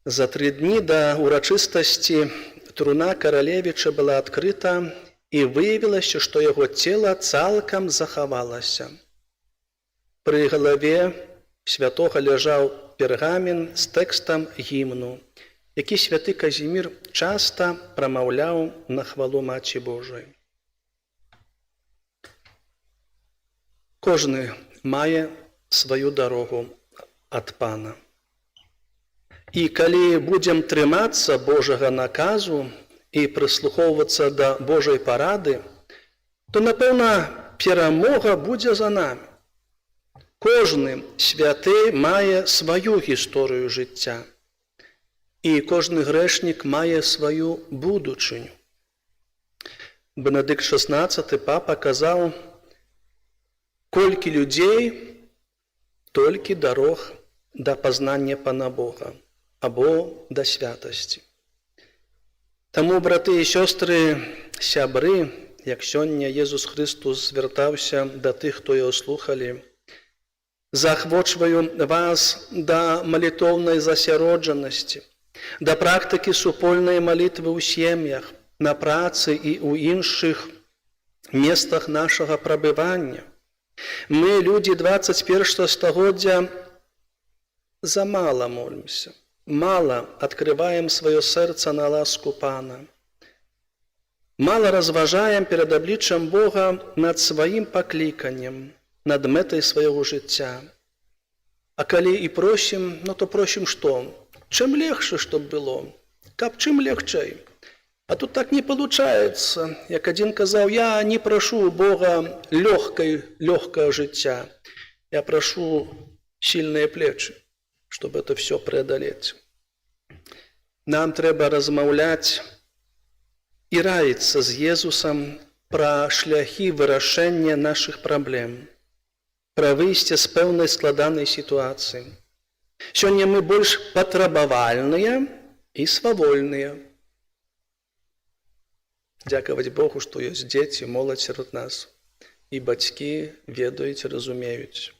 За 3 дні до урачыстасці труна каралевіча была адкрыта, і выявілася, што яго цела цалкам захавалася. Пры галаве святога ляжаў пергамін з тэкстам гімну, які святы Казімір часта прамаўляў на хвалу Маці Божай. Кожны мае сваю дарогу ад Пана. І калі будзем трымацца Божага наказу і прыслухоўвацца да Божай парады, то, напэўна, перамога будзе за намі. Кожны святы мае сваю гісторыю жыцця, і кожны грэшнік мае сваю будучыню. Бенедыкт XVI, папа, казаў: колькі людзей, толькі дарог да пазнання Пана Бога або да святасці. Таму, браты і сёстры, сябры, як сёння Езус Христус звяртаўся да тых, хто яго слухалі, заахвочваю вас да малітоўнай засяроджанасці, да практыкі супольнай малітвы ў сем'ях, на працы і ў іншых месцах нашага прабывання. Мы, людзі 21 стагоддзя, замала молімся, мала адкрываем сваё сэрца на ласку Пана, мала разважаем перад абліччам Бога над сваім пакліканнем, над мэтай свайго жыцця. А калі і просім, то просім што? Чым легче, чтоб было, каб чым легчэй. А тут так не получается. Як адзін казаў: я не прашу Бога лёгкае жыцця, я прашу сильныя плечы, чтобы это все преодолеть. Нам трэба размаўляць і раіцца з Езусам пра шляхі вырашэння нашых праблем, пра выйсце з пэўнай складанай сітуацыі. Сёння мы больш патрабавальныя і свавольныя. Дзякаваць Богу, што ёсць дзеці, моладзь сярод нас, і бацькі ведаюць, разумеюць.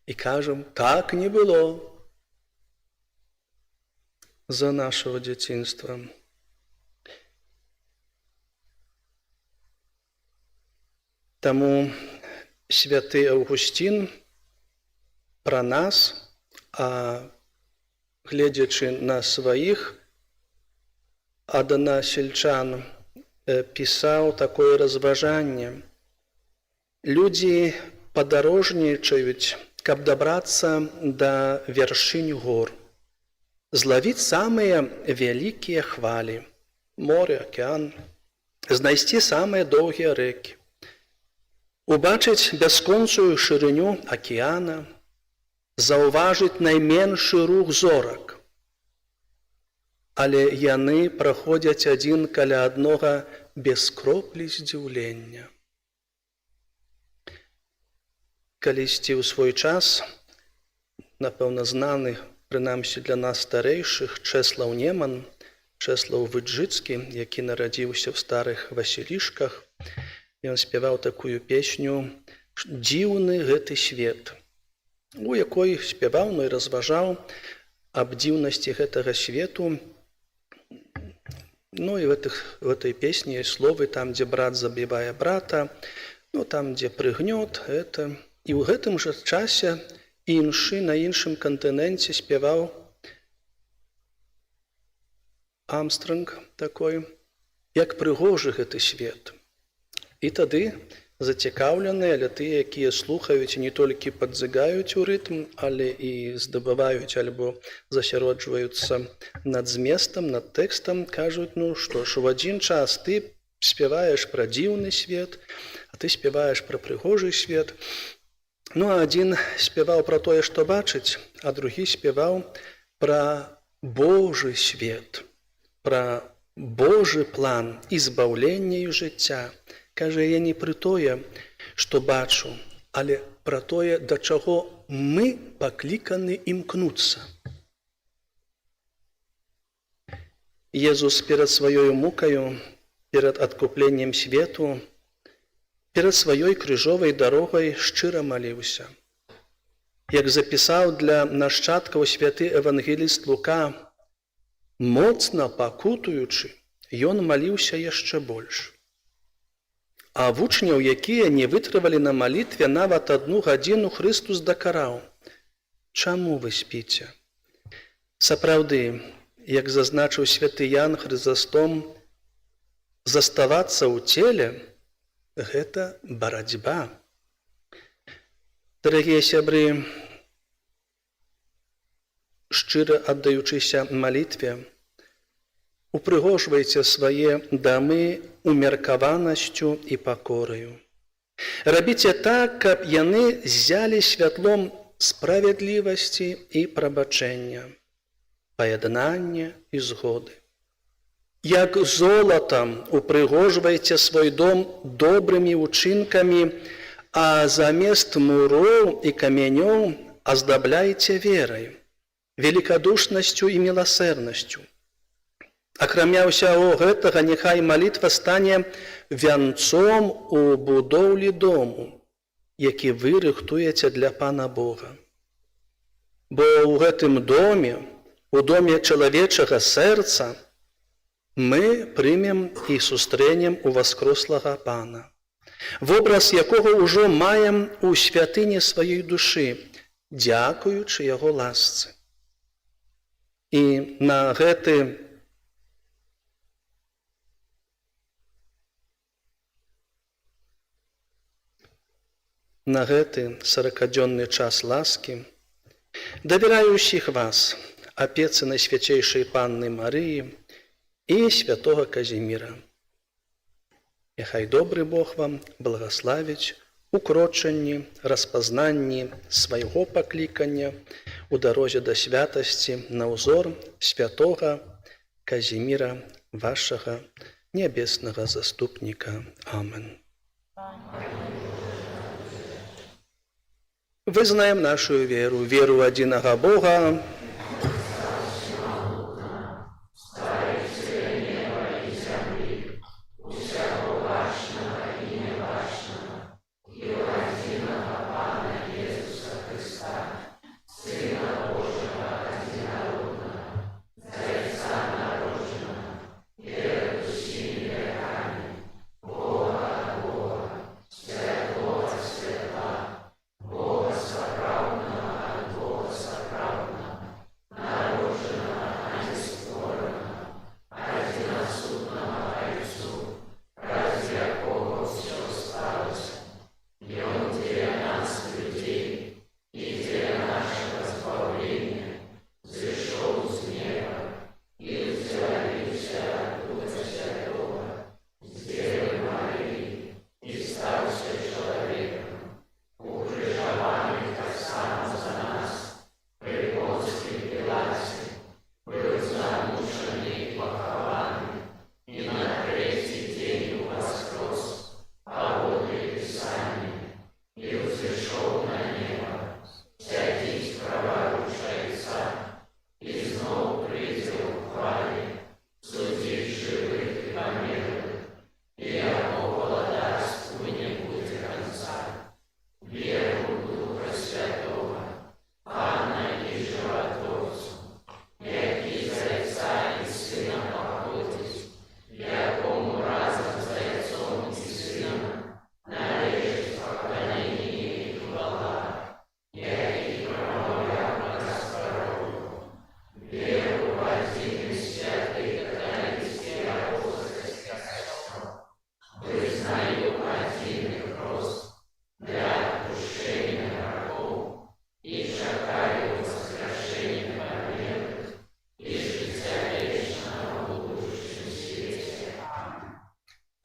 І кажам: так не было за нашего дзяцінства. Таму святы Аўгусцін пра нас, гледзячы на сваіх аднасельчан, пісаў такое разважанне: людзі падарожнічаюць, каб дабрацца да вяршынь гор, злавіць самыя вялікія хвалі, море, акеан, знайсці самыя доўгія рэкі, убачыць бясконцую шырыню акеана, заўважыць найменшы рух зорак. Але яны праходзяць адзін каля аднога без кроплі здзіўлення. Калісьці ў свой час, напэўна, знаны, прынамсі для нас старэйшых, Чэслаў Неман, Чэслаў Выджыцкі, які нарадзіўся ў Старых Васілішках, ён спяваў такую песню «Дзіўны гэты свет», у якой спяваў, і разважаў аб дзіўнасці гэтага свету. І в этой песні ёсць словы, там, дзе брат забівае брата, там, дзе прыгнёт, гэта. І ў гэтым жа часе іншы на іншым кантыненце спяваў Армстронг такой, як прыгожы гэты свет. І тады зацікаўленыя, але тыя, якія слухаюць, не толькі падзыгаюць у рытм, але і здабываюць альбо засяроджваюцца над зместам, над тэкстам, кажуць, што ж, у адзін час ты спяваеш пра дзіўны свет, а ты спяваеш пра прыгожы свет. А адзін спяваў пра тое, што бачыць, а другі спяваў пра Божы свет, пра Божы план і збаўлення і жыцця. Кажа, я не пра тое, што бачу, але пра тое, да чаго мы пакліканы імкнуцца. Езус перад сваёй мукаю, перад адкупленнем свету, перад сваёй крыжовай дарогай шчыра маліўся. Як запісаў для нашчадкаў святы евангеліст Лука, моцна пакутуючы, ён маліўся яшчэ больш. А вучняў, якія не вытрывалі на малітве нават 1 гадзіну, Хрыстус дакараў: «Чаму вы спіце?» Сапраўды, як зазначыў святы Ян Хрызастом, заставацца ў целе – гэта барацьба. Дарагія сябры, шчыра аддаючыся малітве, упрыгожвайце свае дамы умеркаванасцю і пакораю. Рабіце так, каб яны ззялі святлом справядлівасці і прабачэння, паяднання і згоды. Як золатам упрыгожвайце свой дом добрымі ўчынкамі, а замест муроў і камянёў аздабляйце верай, великодушнасцю і міласэрнасцю. Акрамя ўсяго гэтага, няхай малітва стане вянцом у будоўлі дому, які вы рыхтуеце для Пана Бога. Бо ў гэтым доме, у доме чалавечага сэрца, мы прымем і сустрэнем уваскрослага Пана, вобраз якога ўжо маем у святыні сваёй душы, дзякуючы яго ласцы. І на гэты саракадзённы час ласкі давяраю ўсіх вас апецы Найсвяцейшай Панны Марыі і святога Казіміра. Няхай добры Бог вам благаславіць у крочанні, распазнанні свайго паклікання у дарозе да святасці на ўзор святога Казіміра, вашага нябеснага заступніка. Амен. Вызнаем нашу веру, веру в адзінага Бога,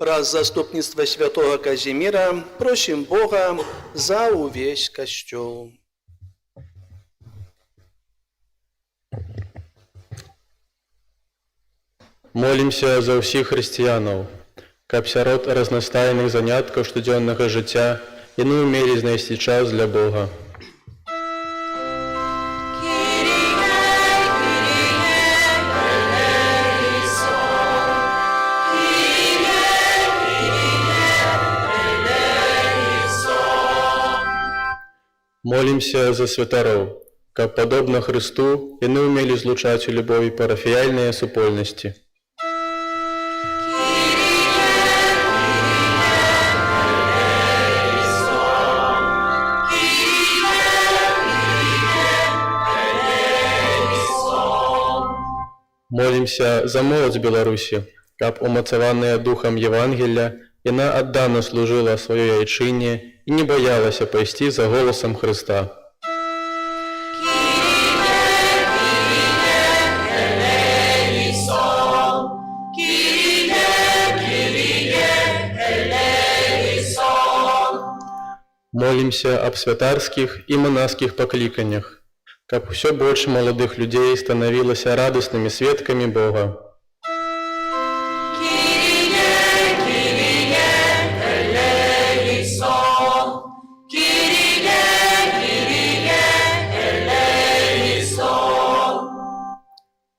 Праз заступніцтва святого Казіміра просім Бога за увесь касцёл. Молімся за ўсіх хрысціянаў, каб сярод разнастайных заняткаў штодзённага жыцця яны ўмелі знайсці час для Бога. Молімся за святароў, каб, падобна Хрысту, яны ўмелі злучаць у любові парафіяльныя супольнасці. Молімся за моладзь Беларусі, каб, умацаваная духам Євангелля, яна аддана служыла сваёй айчыне і не баялася пайсці за голасам Хрыста. Молімся аб святарскіх і манаскіх пакліканнях, каб усё больш маладых людзей станавілася радаснымі сведкамі Бога.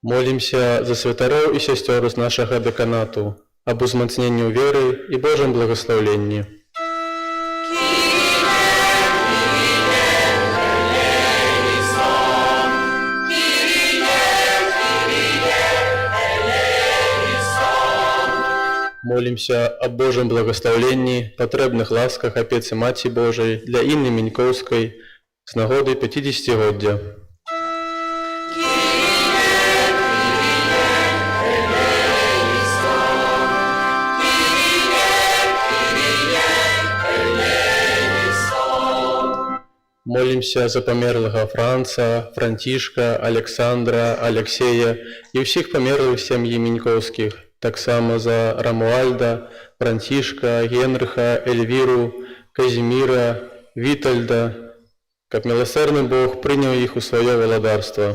Молімся за святароў і сясцёр з нашага дэканату, аб узмацненні веры і Божым благаслаўленні. Молімся аб Божым благаслаўленні, патрэбных ласках апецы Маці Божай для Інны Мінькоўскай з нагоды 50-годдзя. Молімся за памерлага Франца, Францішка, Александра, Алексея і ўсіх памерлых сям'і Мінькоўскіх, таксама за Рамуальда, Францішка, Генрыха, Эльвіру, Казіміра, Вітальда, каб міласэрны Бог прыняў іх у сваё валадарства.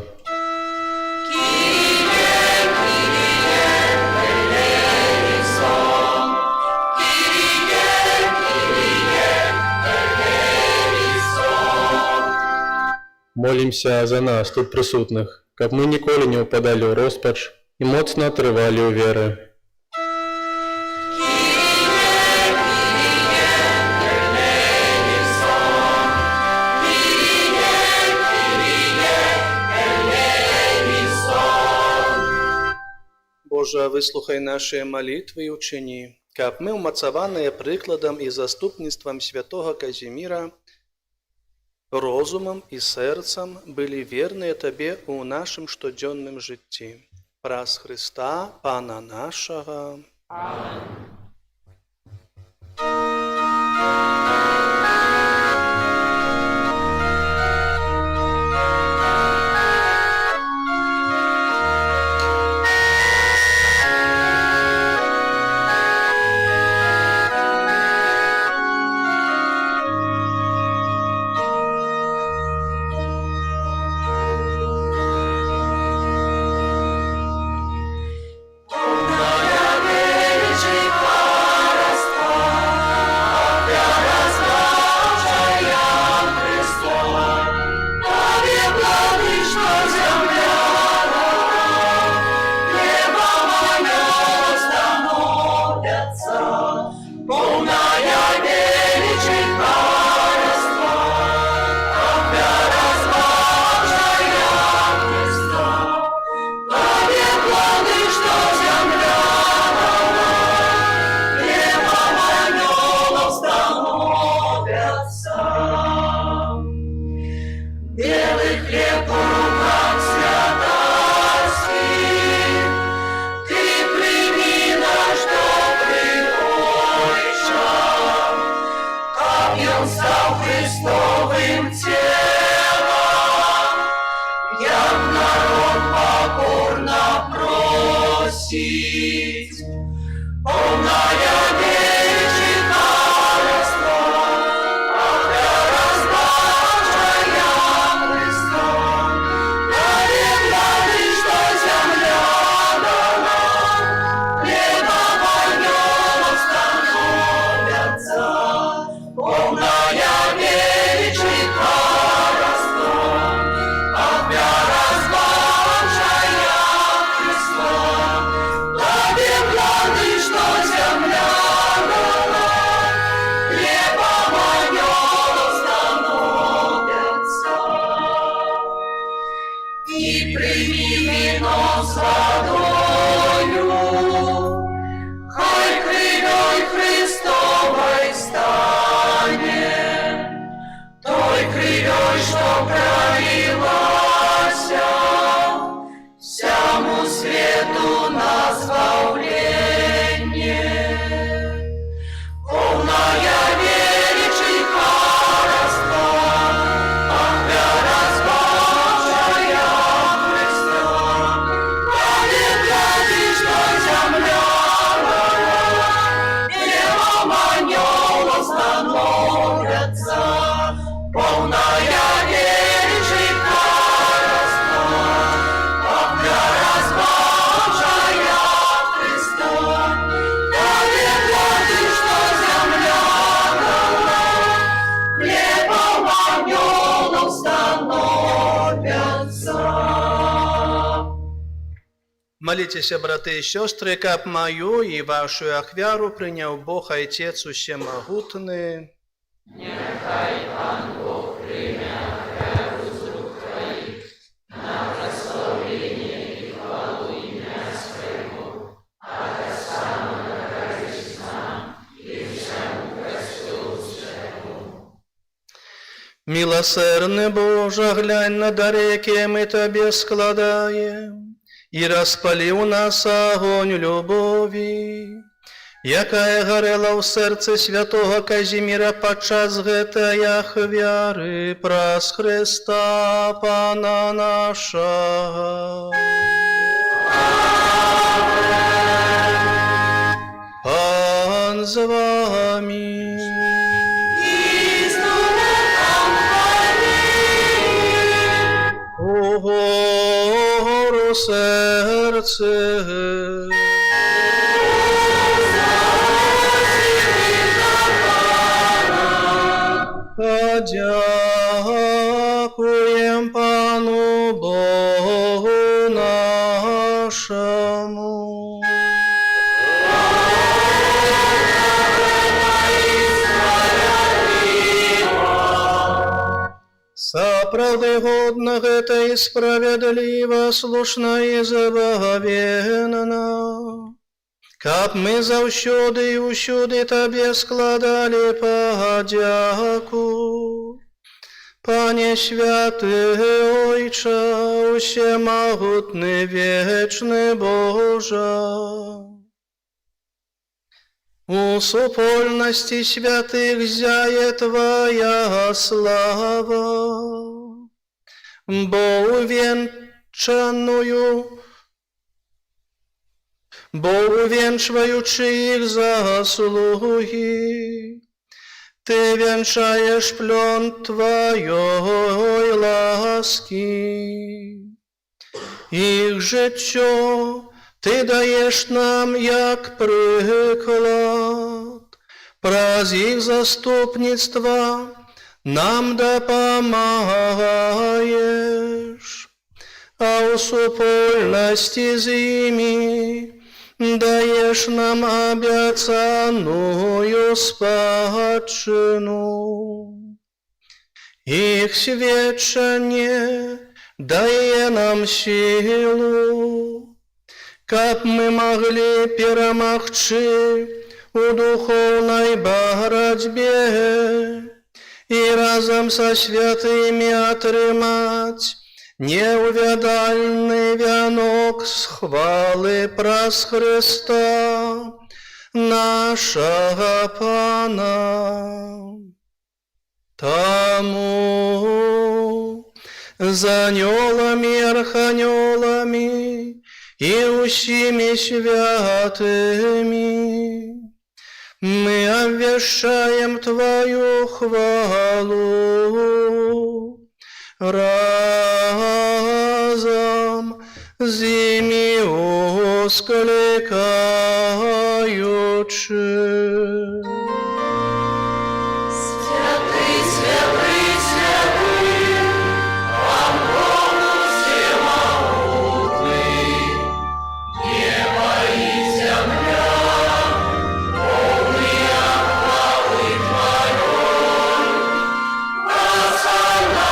Молімся за нас, тут прысутных, каб мы ніколі не ўпадалі ў роспач і моцна трывалі ў веры. Божа, выслухай нашыя малітвы і ўчыні, каб мы, умацаваныя прыкладам і заступніцтвам святога Казіміра, розумам і сэрцам былі верныя Табе ў нашым штодзённым жыцці. Праз Хрыста, Пана нашага. Амин. Полная водою, хай кривой Христовой стане, той кривой, что пролилася, всему свету на збавление. Полная величий хараства, ахвяра Божия Христа, памятати, что земля певом анёлов становятся. Полная величий хараства, ахвяра Божия Христа, памятати, что земля хлебом анёлов становятся. Молитесь, браты и сестры, как мою и вашу ахвяру принял Бог Отец Всемогутный. Милосердный Боже, глянь на дареки мы Тебе складаем, и распали у нас огонь любови, якая горела в сердце святого Казимира подчас гэтай ахвяры праз Христа Пана нашего. Пан з вами. Гору серце, подякуєм Пану Богу нашому. Сапраўды годна гэта і справядліва, слушна і забагавенна, каб мы заўсёды і ўсюды Табе складалі падзяку. Пане святы Ойча, усемагутны вечны Божа, у супольности святых зяе Твоя слава, бо увенчваючи их заслуги, Ты венчаешь плен Твоей ласки. Их життя Ты даешь нам як приклад, праз их заступництва нам допомагаешь, а у супольности з ими даешь нам обяцанную спадщину. Их сведчание дае нам силу, каб мы могли перамагчы у духовной борьбе и разом со святыми отрымать неувядальный вянок с хвалы праз Христа нашего Пана. Тому за анёлами и арханёлами и усими святыми мы обвещаем Твою хвалу, разом з ими воскликаючи. Святый, святый, святый, Ангел всемогутный, небо и земля, полные хвалы Твоей, Господа,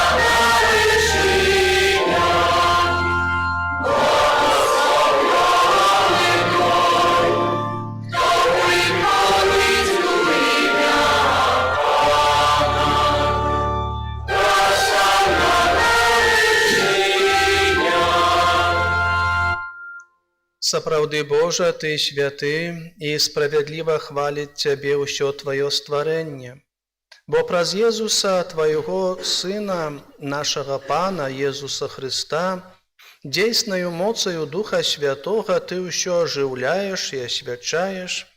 вершиня, Господи, Сапраўды Божа, Ты святы, і справядліва хваліць Цябе ўсё Тваё стварэнне. Бо праз Езуса, Твайго Сына, нашага Пана Езуса Христа, дзейснаю моцаю Духа Святога Ты ўсё ажыўляеш і асвячаеш,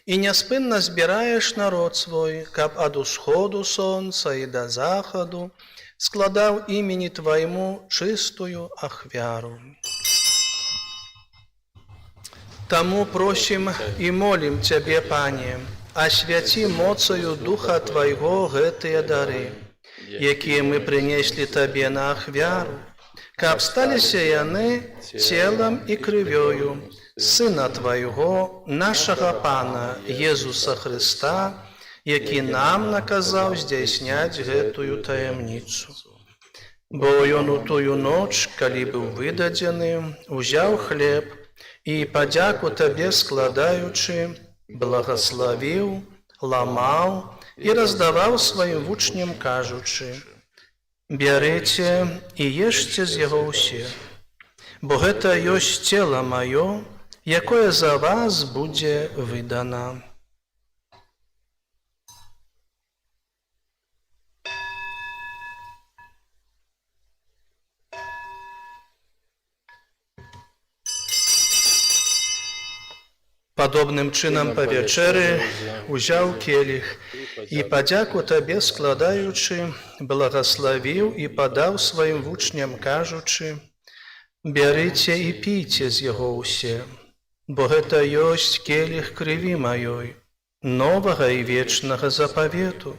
і няспынна збіраеш народ свой, каб ад усходу сонца і да захаду складаў імені Твайму чыстую ахвяру. Таму просім і молім Цябе, Пане, асвяці моцаю Духа Твайго гэтыя дары, якія мы прынеслі Табе на ахвяру, каб сталіся яны целам і крывёю Сына Твайго, нашага Пана Езуса Христа, які нам наказаў здзяйсняць гэтую таямніцу. Бо Ён у тую ноч, калі быў выдадзены, узяў хлеб і, падзяку Табе складаючы, благаславіў, ламаў і раздаваў сваім вучням, кажучы: «Бярыце і ешце з яго ўсе, бо гэта ёсць цела маё, якое за вас будзе выдана». Падобным чынам па вячэры узяў келіх і, падзяку Табе складаючы, благаславіў і падаў сваім вучням, кажучы: «Бярыце і пійце з яго ўсе, бо гэта ёсць келіх крыві маёй, новага і вечнага запавету,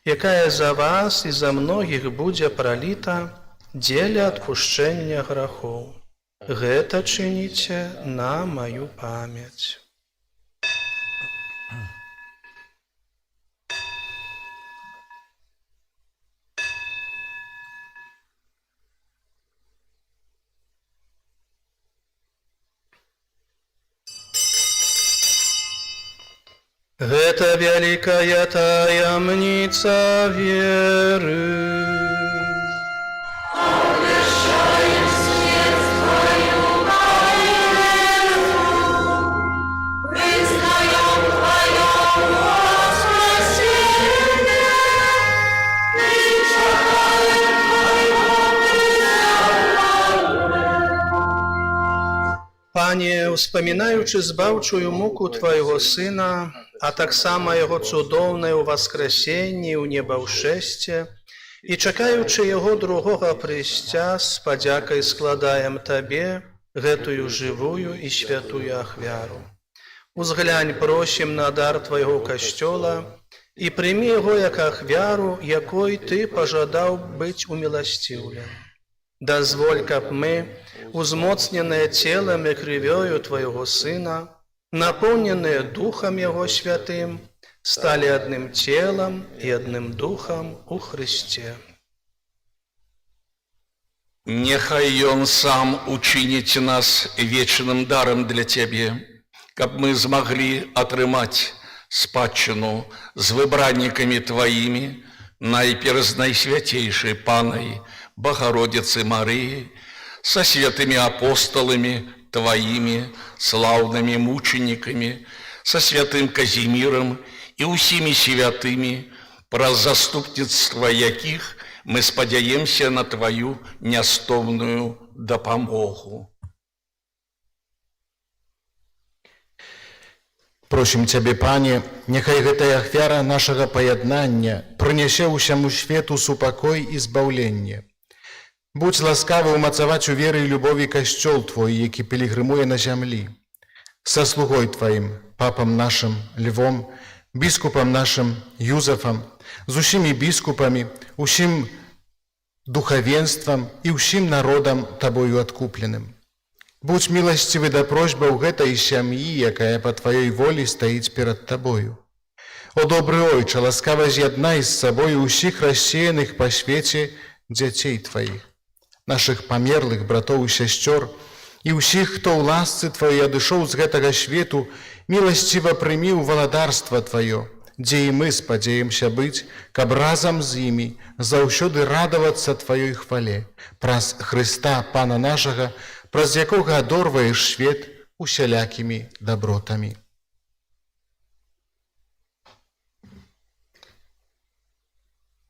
якая за вас і за многіх будзе праліта дзеля адпушчэння грахоў. Гэта чыніце на маю памяць». Гэта вялікая таямніца веры. Обвящаем смерть Твою воистину, признаем Твое воскресение и чекаем Твоего призывания. Пане, успамінаючы збаўчую муку Твайго Сына, а таксама Яго цудоўнае ўваскрасенне ў небаўшэсце, і чакаючы Яго другога прыйсця, з падзякай складаем Табе гэтую жывую і святую ахвяру. Узглянь, просім, на дар Твайго касцёла і прымі яго як ахвяру, якой Ты пажадаў быць уміласціўлен. Дазволь, каб мы, узмоцненыя целам і крывёю Твайго Сына, напоўненыя Духам Яго Святым, сталі адным целам і адным Духам у Христе. Нехай Ён сам учыніць нас вечным дарам для Цябе, каб мы змаглі атрымаць спадчыну з выбраннікамі Тваімі, найперш найсвяцейшай Панай Богородицы Марыі, са святымі апосталамі Тваімі, слаўнымі мучениками, со святым Казімірам і усімі святымі, праз заступніцтва якіх мы спадзяемся на Твою нястомную дапамогу. Просім Цябе, Пане, няхай гэтая ахвяра нашага паяднання прынясе ўсяму свету супакой і збаўленне. Будзь ласкавы ўмацаваць у веры і любові касцёл Твой, які пілігрымуе на зямлі. Са слугой Тваім, папам нашым Львом, біскупам нашым Юзафам, з усімі біскупамі, усім духавенствам і ўсім народам Табою адкупленым. Будь міласцівы да просьбаў гэтай сям'і, якая па Тваёй волі стаіць перад Табою. О добры Ойча, ласкава з'яднай з сабою ўсіх рассеяных па свеце дзяцей Тваіх, нашых памерлых братоў і сясцёр, і ўсіх, хто ў ласцы Тваёй адышоў з гэтага свету, міласціва прымі ў валадарства Тваё, дзе і мы спадзеемся быць, каб разам з імі заўсёды радавацца Тваёй хвале, праз Хрыста, Пана нашага, праз якога адорваеш свет усялякімі дабротамі.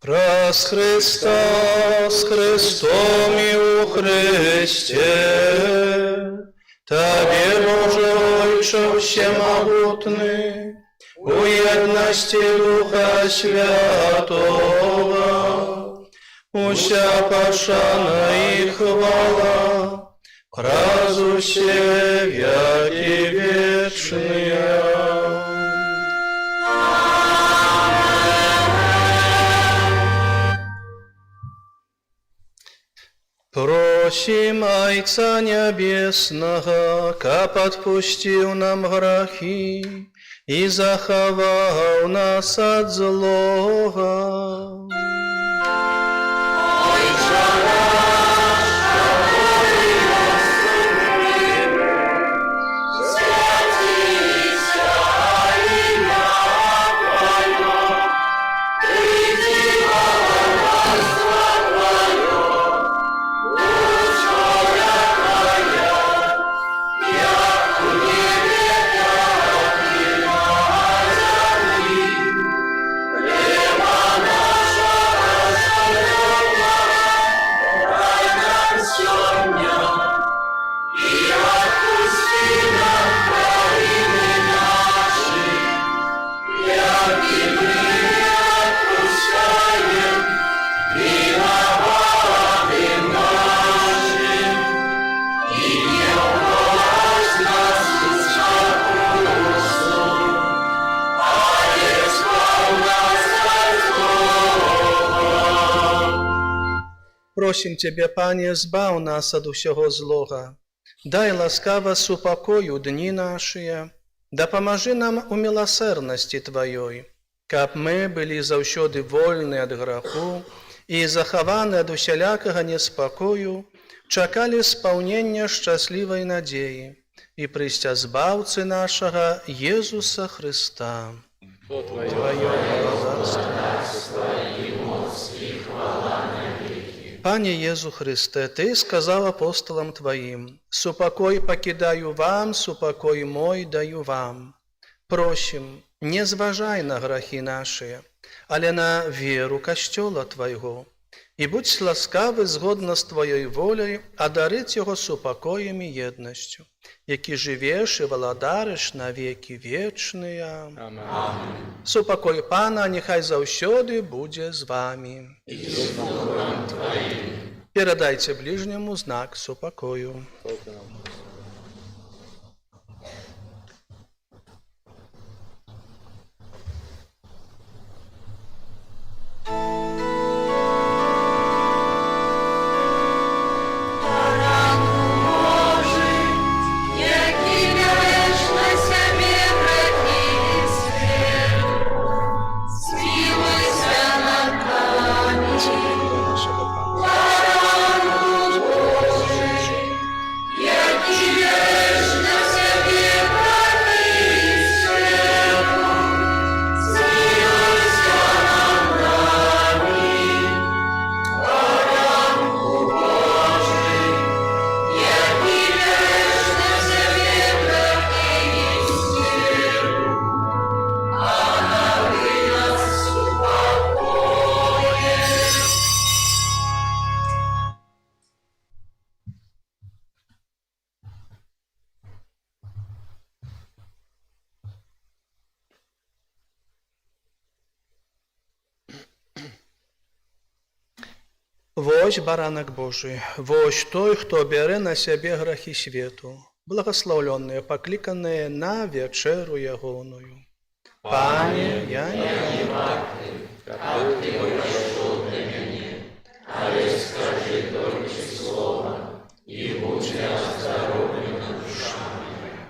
Раз Христос, Христом і у Христе, Табе, Боже Отче всемогутный, у єдності Духа Святого, уся пошана і хвала, раз усе веки вечные. Просим Айца Небесного, каб отпустил нам грехи и заховал нас от злого. Просим Тебе, Пане, збав нас от усього злога. Дай ласкаво супокою дні наші, да поможи нам у милосердности Твоей, каб мы были заўсёды вольны от греху и захованы от усялякого неспокою, чакали спаўнення счастливой надеи и прыйсця збаўцы нашего Иисуса Христа. Твое царство и моц и хвала навеки. Пане Иису Христе, Ты сказал апостолам Твоим: «Супокой покидаю вам, супокой мой даю вам». Просим, не зважай на грехи наши, але на веру Костёла Твоего, и будь ласкавы згодно с Твоей волей одарить его супокоем и едностью, які живеш и владариш на веки вечные. Аминь. Супокой Пана нехай заўсёды будзе з вами. И с Духом Твоим. Передайте ближнему знак супокою. Вось баранак Божий, вось той, хто бере на сябе грахи свету, благословленные, покликанные на вечеру ягоную. Пане, я не варты, как ты пришел для меня, але скажи только слово, и будь я здоровым душа моя.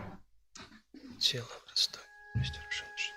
Тело Христа, мистер Женщин.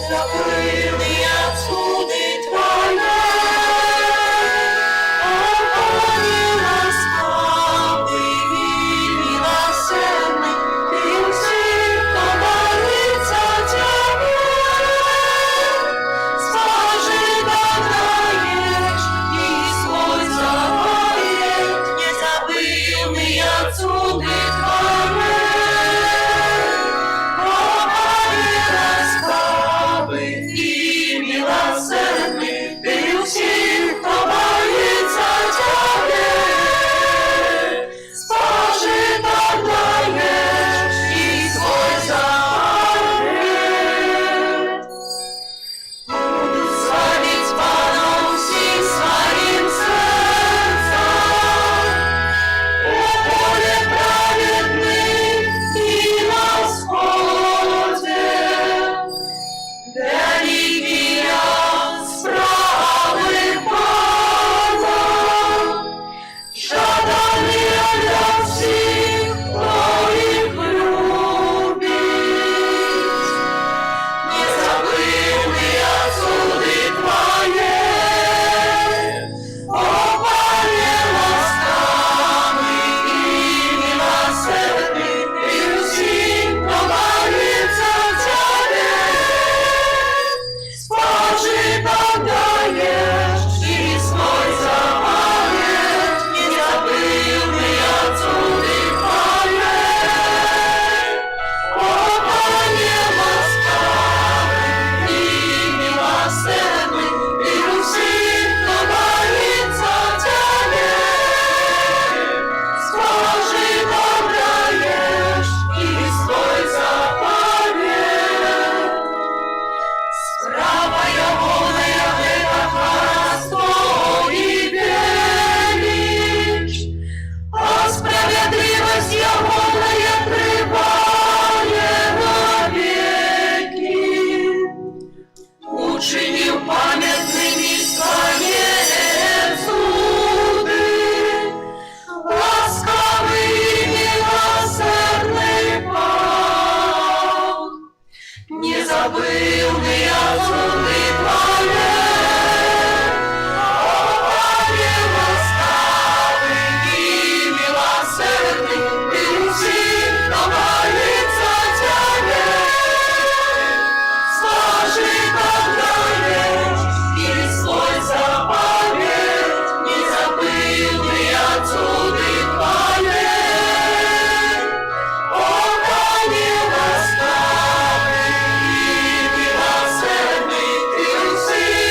забыли отсюда Твоя. О, Боже, ласкавый и милосердный, Ты у всех, кто боится Тебя. Скажи, добраешь, и свой завоет, не забыл мы отсюда Твоя. И милосердный, Ты у всех, кто боится Тебя. Скажи, добраешь, и свой завет. Буду славить Бога всем своим сердцем. О, поле праведный и восходе. Религия справы Бога, жадание для всех, кто их любит. Не забыл мы отсюда Твоей, о, Боже, ласкавый и милосердный, Ты всем, кто боится Тебя. Скажи, добраешь, и свой завет, не забыл мы отсюда Твоей. О, Боже, ласкавый и милосердный, Ты у всех, кто боится Тебя. Скажи, добраешь, и свой завет. Справа голая это хвороство и величь, а справедливость голая открывает навеки. Учинил памятными свои суды, ласкавый и милосердный Бог. Не забыл мы отсюда Твоей, о, Боже, ласкавый и милосердный, Ты всех, кто боится Тебя. Скажи, добраешь, и свой заповедь, не забыл мы отсюда Твоей. О, Боже, ласкавый и милосердный, Ты всех,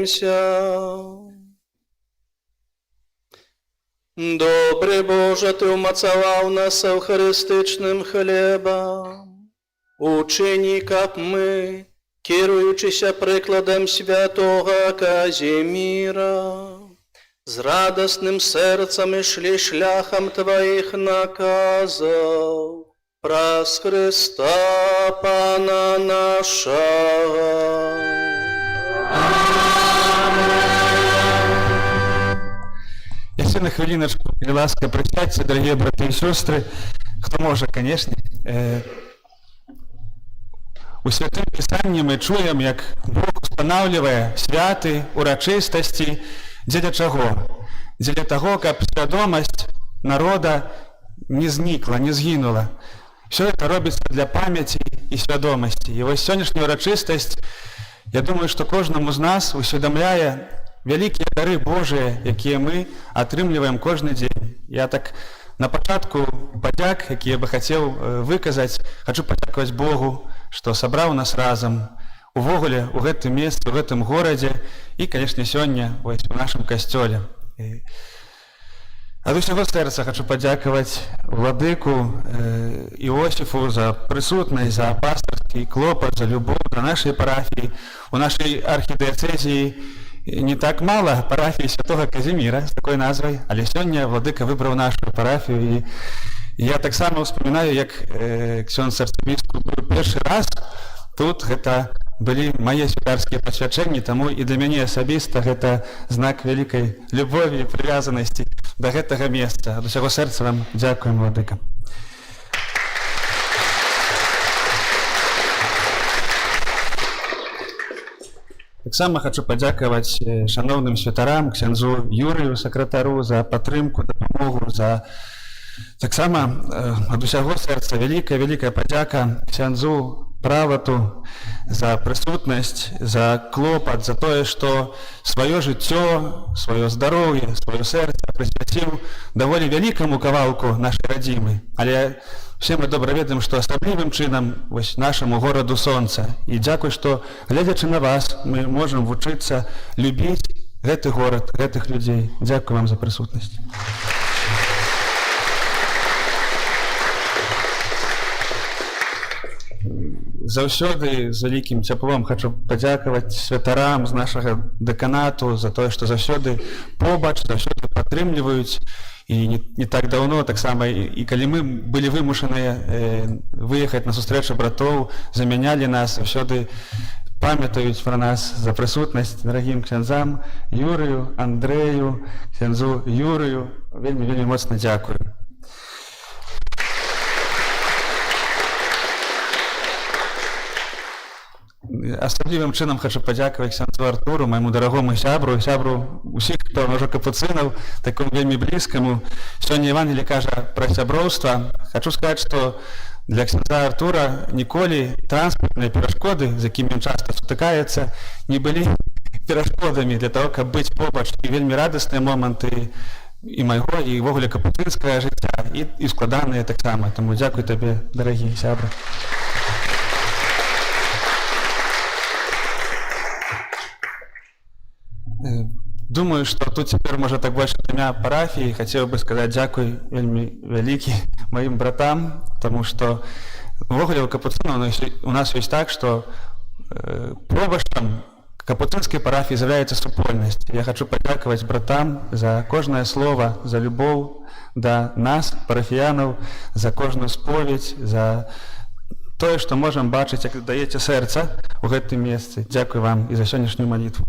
Помолимся. Добрый Боже, Ты умацаваў нас эўхарыстычным хлебом. Учини, каб мы, кіруючыся прыкладам святого Казіміра, з радасным сэрцам ішлі шляхам Твоих наказаў, праз Христа Пана нашего. Яшчэ на хвилиночку, или ласка, присядьте, дорогие братья и сестры, кто может, конечно. У Святым Писанні мы чуем, як Бог устанавливае святы, урачыстасці, дзеля чаго? Дзеля таго, каб свядомасць народа не знікла, не згінула. Все это робіцца для памяти и свядомасці. І вось сённяшняя урачыстасць, я думаю, што кожнаму з нас усведамляе вялікія дары Божыя, якія мы атрымліваем кожны дзень. Я так на пачатку падзяк, якія бы хацеў выказаць, хачу падзякаваць Богу, што сабраў нас разам увогуле у гэтым месцы, у гэтым горадзе і, канешне, сёння вось у нашым касцёле. Ад усяго сэрца хачу падзякаваць владыку Іосіфу за прысутнасць, за пастырскі клопат, за любоў да нашай парафіі. У нашай архідыяцэзіі не так мала парафіі святого Казіміра з такой назвай, але сёння владыка выбраў нашу парафію. І я таксама ўспамінаю, як ксёндз арцыбіскуп быў першы раз тут, гэта былі мае святарскія пасвячэнні, таму і для мяне асабіста гэта знак вялікай любові і прывязанасці да гэтага месца. Ад усяго сэрца вам дзякуем, владыка. Таксама хочу падзякаваць шановным святарам, ксяндзу Юрыю, сакратару, за падтрымку, дапамогу, за таксама ад усяго сэрца вялікая падзяка ксяндзу Правату за прысутнасць, за клопат, за тое, што сваё жыццё, сваё здароўе, сваё сэрца прысвяціў даволі вялікаму кавалку нашай радзімы. Але все мы добра ведаем, што асаблівым чынам вось нашаму гораду сонца. І дзякуй, што, гледзячы на вас, мы можам вучыцца любіць гэты горад, гэтых людзей. Дзякуй вам за прысутнасць. Заўсёды з вялікім цяплом хочу падзякаваць святарам з нашага дэканату за тое, што заўсёды побач, заўсёды падтрымліваюць. І не так даўно, таксама і калі мы былі вымушаныя выехаць на сустрэчу братоў, замянялі нас, заўсёды памятаюць пра нас за прысутнасць дарагім ксяндзам Юрыю, Андрэю, ксяндзу Юрыю. Вельмі моцна дзякую. Асаблівым чынам хочу падзякаваць ксяндзу Артуру, майму дарагому сябру усіх, хто ўжо капуцынаў, такому вельмі блізкаму. Сёння Евангелие кажа пра сяброўства. Хочу сказаць, што для ксяндза Артура ніколі транспартныя перашкоды, з якімі ён часта сутыкаецца, не былі перашкодамі для того, каб быць побач. І вельмі радасныя моманты і майго, і ўвогуле капуцынскага жыцця, і складаныя таксама. Таму дзякуй табе, дарагі сябры. Думаю, што тут цяпер можа так больш імя парафіі. Хацеў бы сказаць дзякуй вельмі вялікі маім братам, таму што увогуле ў капуцынаў у нас ёсць так, што пробашчам капуцынскай парафіі з'яўляецца супольнасць. Я хочу падзякаваць братам за кожнае слова, за любоў да нас, парафіянаў, за кожную споведь, за тое, што можам бачыць, як даеце сэрца ў гэтым месцы. Дзякуй вам і за сённяшнюю малітву.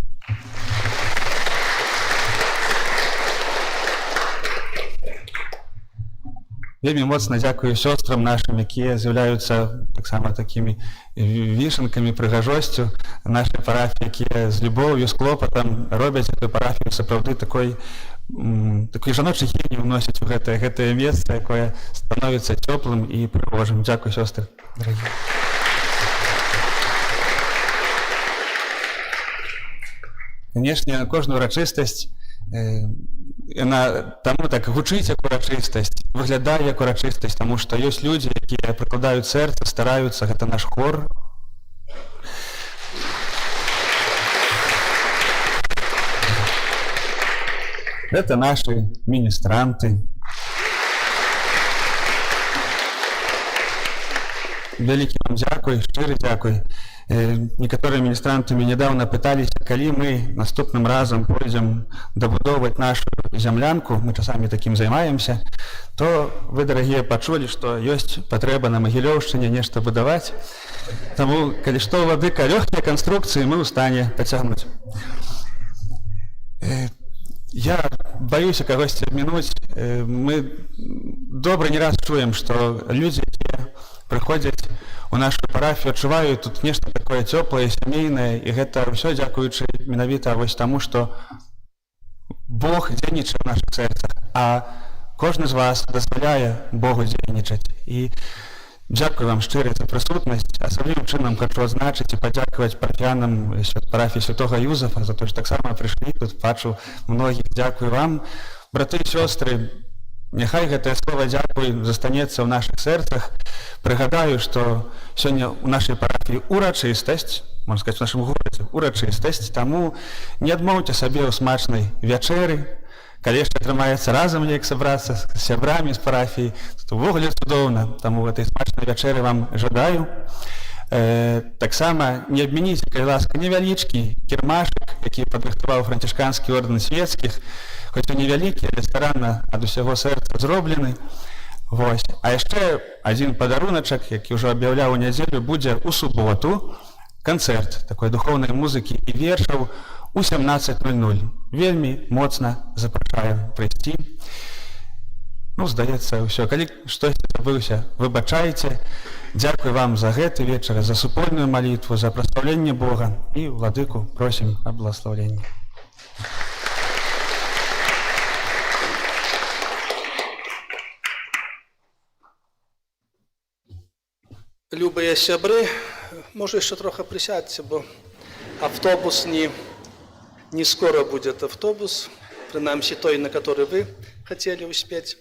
Вельмі моцна дзякую сёстрам нашым, якія з'яўляюцца таксама такімі вішанкамі, прыгажосцю нашай парафіі, якія з любоўю, з клопатам робяць эту парафію сапраўды такой жаночай хіміі ўносяць у гэтае месца, якое становіцца цёплым і прыгожым. Дзякуй, сёстры, дарагія. Канешне, кожную урачыстасць яна таму так гучыць як урачыстасць, выглядае як урачыстасць, таму што ёсць людзі, якія прыкладаюць сэрца, стараюцца, гэта наш хор. Это наши министранты. Вялікі вам дзякуй, шчыры дзякуй. Некаторыя міністранты мяне нядаўна пыталіся, калі мы наступным разам пойдзем дабудоўваць нашу зямлянку, мы часамі такім займаемся, то вы, дарагія, пачулі, што ёсць патрэба на Магілёўшчыне нешта будаваць. Таму, калі што, владыка, лёгкія канструкцыі мы ў стане пацягнуць. Я баюся кагосьці абмінуць. Мы добра не раз чуем, што людзі, якія прыходзяць у нашу парафію, адчуваюць тут нешта такое цёплае, сямейнае, і гэта ўсё дзякуючы менавіта вось таму, што Бог дзейнічае ў нашых сэрцах, а кожны з вас дазваляе Богу дзейнічаць. І дзякую вам шчыра за прысутнасць. Асаблівым чынам хачу адзначыць і падзякаваць парафіянам парафіі святога Юзафа за тое, што таксама прыйшлі тут, бачу многіх. Дзякую вам, браты і сёстры. Няхай гэтае слова «дзякуй» застанецца ў нашых сэрцах. Прыгадаю, што сёння ў нашай парафіі урачыстасць, можна сказаць, у нашым горадзе урачыстасць, таму не адмоўце сабе ў смачнай вячэры. Калі яшчэ атрымаецца разам неяк сабрацца з сябрамі з парафіі, то ўвогуле цудоўна, таму гэтай смачнай вячэры вам жадаю. Таксама не абмініце, калі ласка, невялічкі кірмашык, які падрыхтаваў францішканскі ордэн свецкіх, хоць і невялікі, але старанна ад усяго сэрца зроблены. Вось. А яшчэ адзін падаруначак, які ўжо аб'яўляў у нядзелю, будзе ў суботу канцэрт такой духоўнай музыкі і вершаў у 17:00. Вельмі моцна запрашаем прыйсці. Ну, здаецца, ўсё. Калі штосьці забыўся, выбачайце. Дзякуй вам за гэты вечар, за супольную малітву, за праслаўленне Бога. І владыку просім аб благаслаўленні. Любыя сябры, можа яшчэ трохи присядьте, бо автобус не скоро будет автобус, принаймні той, на который вы хотели успеть.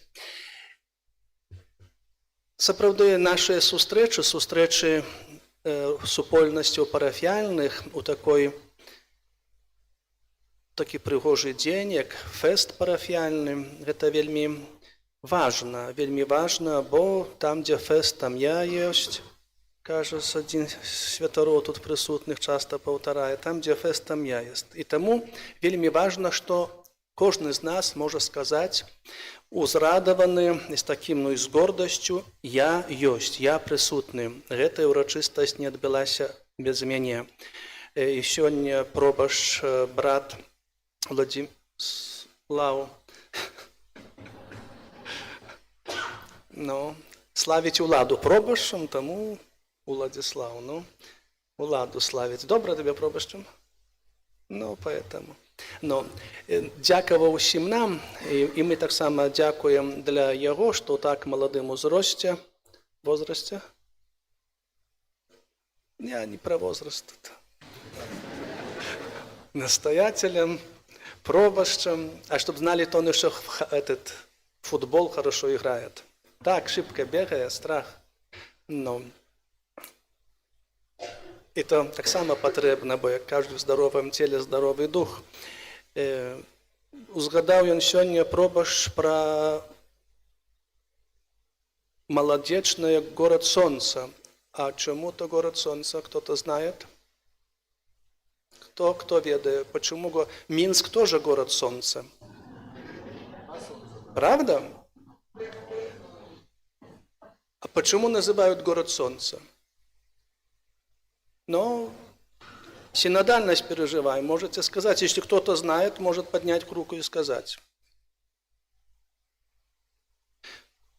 Сапраўды наши сустрэчы супольнасцяў парафіяльных у такі прыгожы дзень, як фэст парафіяльны, гэта вельмі важна, бо там, дзе фэст, там я ёсць. Кажется, один святароў тут прысутных часта паўтарае, там, дзе фэст, там я ёсць. І таму вельмі важна, што кожны з нас можа сказаць, узрадаваны з такім, з гордасцю, я ёсць, я прысутны. Гэтая ўрачыстасць не адбылася без мяне. І сёння пробашч брат Владзіслаў славіць уладу пробашчам, таму Владзіслаў, уладу славіць. Добра тебе пробашчам? Поэтому. Дзякаваў усім нам, і мы таксама дзякуем для яго, што так маладым возрасце, я не про возраст, настоятелем, пробашчам, а чтоб знали, то он еще этот футбол хорошо играет. Так, шибко бегает, страх. І то так само патрэбна, бо як кажуть, в здоровым теле здоровый дух. Узгадаў ён сёння пробашч пра маладзечнае город солнца. А чему то город солнца? Кто-то знает? Кто ведает? Почему Минск тоже город солнца? Правда? А почему называют город солнца? Синодальность переживаем. Можете сказать, если кто-то знает, может поднять руку и сказать.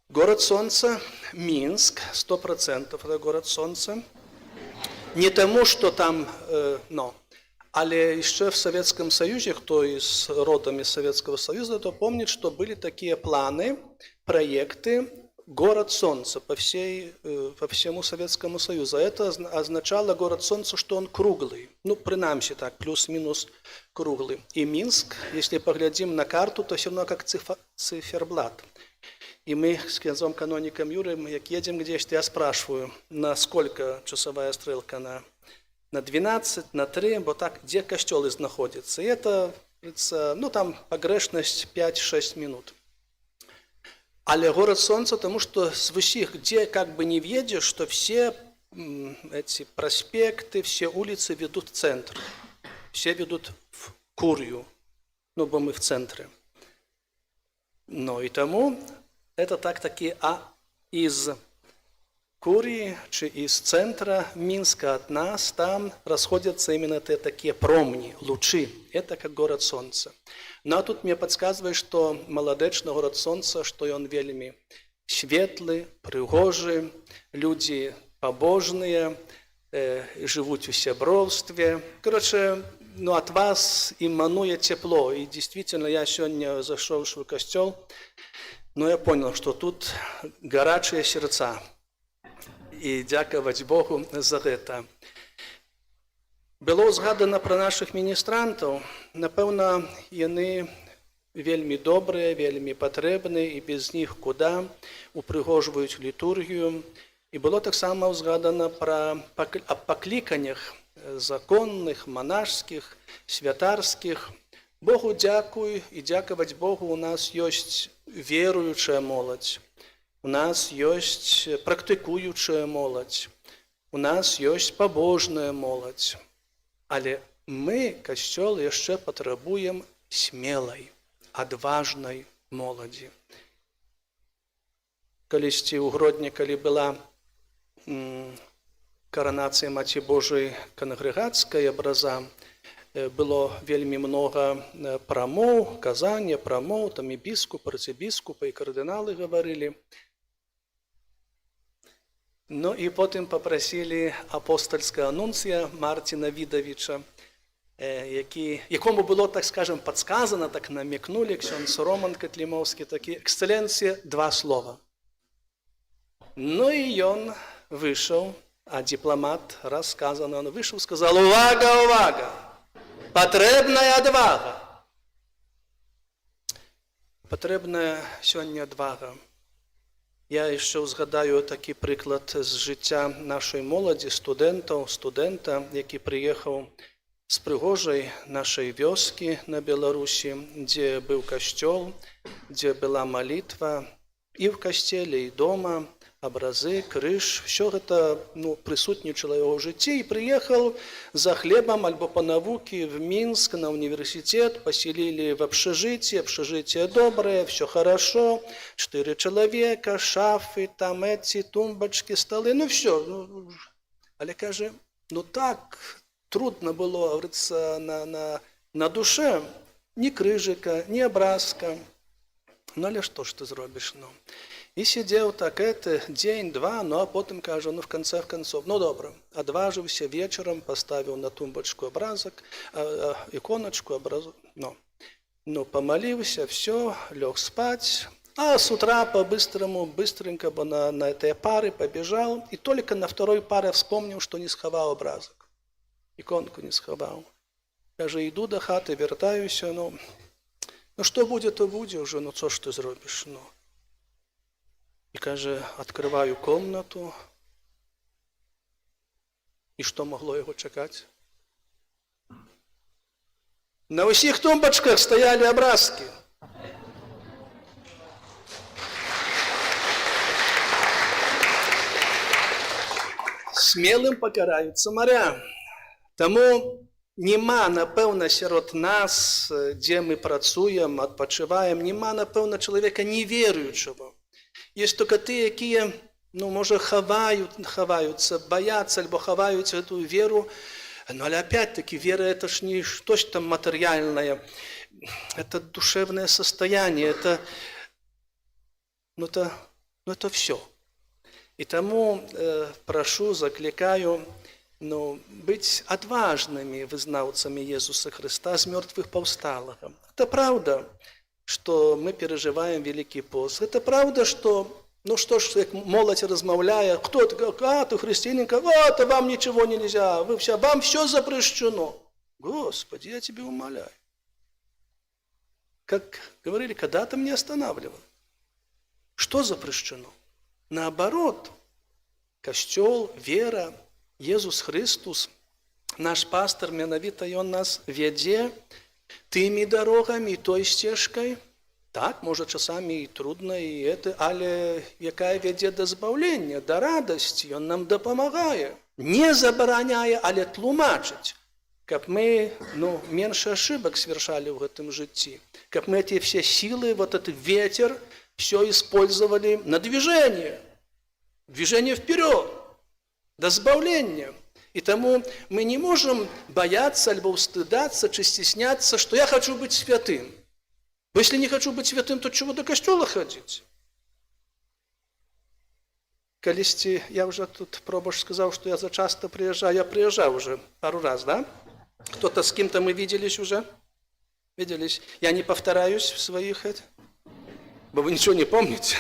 Город солнца, Минск, 100% это город солнца. Не тому, что там, але еще в Советском Союзе, кто из родом из Советского Союза, то помнит, что были такие планы, проекты, город солнца по всему Советскому Союзу. Это означало город солнца, что он круглый. Принаймні так, плюс-минус круглый. И Минск, если поглядим на карту, то все равно как циферблат. И мы с князем-каноником Юрием, как едем где-то, я спрашиваю, на сколько часовая стрелка? На 12, на 3, бо так, где костёл находится. И это ну там погрешность 5-6 минут. Але город солнца, потому что с высих, где как бы не въедешь, что все эти проспекты, все улицы ведут в центр. Все ведут в Курью, ну, бо мы в центре. Ну и тому это так-таки, а из Курии, чи из центра Минска от нас, там расходятся именно такие промни, лучи. Это как город солнца. Ну а тут мне подсказывает, что молодечный город солнца, что он вельми светлый, пригожий, люди побожные, живут в сябровстве. Короче, ну от вас иманует тепло. И действительно, я сегодня зашел в костел, но я понял, что тут горячие сердца. І дякувати Богу за це. Було згадано про наших міністрантів. Напевно, вони вельми добрі, вельми потрібні, і без них куди упригожують літургію. І було так само згадано про покликаннях законних, монашських, святарських. Богу дякую і дякувати Богу, у нас є віруюча молодь. У нас есть практикуючая молодь, у нас есть побожная молодь. Але мы, костел, еще потребуем смелой, отважной молоді. Колись у Гродні, коли була коронація Маті Божої конгрегацької образа, было вельми много промов, казання, промов, там и біскупи, арцибіскупи, и кардинали говорили. Ну і потім попросили апостольського анунція Мартіна Відовича, якому було, так скажем, подсказано, так намекнули, ксьонц Роман Котлімовський, такі, «Екселенція, 2 слова». Ну і він вийшов, а дипломат розказано, він вийшов, сказав: «Увага, увага! Потрібна одвага». Потрібна сьогодні одвага. Я ще згадаю такий приклад з життя нашої молоді, студента, який приїхав з пригожої нашої вёски на Білорусі, де був костел, де була молитва, і в костелі, і дома, образи, крыж, все это присутничало в его житті, и приехал за хлебом альбо по науке в Минск на университет, поселили в общежитие доброе, все хорошо, 4 человека, шафы, там эти, тумбочки, столы, все. Але каже, так трудно было, говорится, на душе, ни крыжика, ни образка. Але что ж ты зробишь, И сидел так день-два, а потом каже, в конце концов, добре, отважився вечером, поставил на тумбочку образок, иконочку, образок, помолился, все, лег спать, а с утра быстренько на этой пары побежал, и только на второй паре вспомнил, что не сховал образок, иконку не сховал. Каже, иду до хаты, вертаюсь, что будет, то будет уже, что ж ты зробишь, И каже, открываю комнату. І що могло його чекати? На усіх тумбочках стояли образки. Смілим покараються моря. Тому нема, напевно, серед нас, де ми працюємо, відпочиваємо, нема, напевно, чоловіка невіруючого. Есть только те, які, може, ховаються, бояться, або ховають эту веру. Але опять-таки, вера – это ж не что-то материальное, это душевное состояние, это все. И тому прошу, закликаю, быть отважными вызнавцами Иисуса Христа, с мертвых повсталого. Это правда, что мы переживаем Великий пост. Это правда, что, что ж, как молодь размовляя, кто-то говорит, ты христианинка, то вам ничего нельзя, вам все запрещено. Господи, я тебе умоляю. Как говорили, когда-то меня останавливал. Что запрещено? Наоборот, костел, вера, Иисус Христос, наш пастор, менавіта, он нас веде тими дорогами, той стежкой. Так, може часами і трудно, але яка веде до збавлення, до радості, він нам допомагає. Не забороняє, але тлумачить, каб ми менше ошибок совершали в этом житті, каб мы эти все силы, вот этот ветер, все использовали на движение вперед, до збавлення. И тому мы не можем бояться, либо устыдаться, чи стесняться, что я хочу быть святым. Бо если не хочу быть святым, то чего до костела ходить? Колись я уже тут, Пробаш, сказал, что я зачасто приезжаю. Я приезжал уже пару раз, да? Кто-то с кем-то мы виделись уже? Виделись? Я не повторяюсь в своих, бо вы ничего не помните.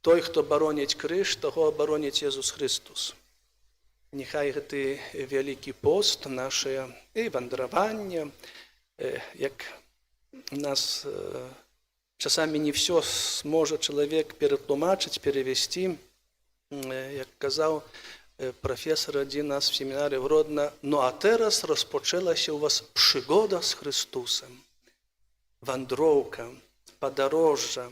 Той, хто боронить криш, того боронить Ісус Христос. Нехай гэты вялікі пост, наше і вандраванне, як нас часамі не все зможе чалавек ператлумачыць, перевести, як казаў професор один нас в семінарі в Гродно, а teraz розпочалася у вас пригода з Христусом, вандроўка, падарожжа.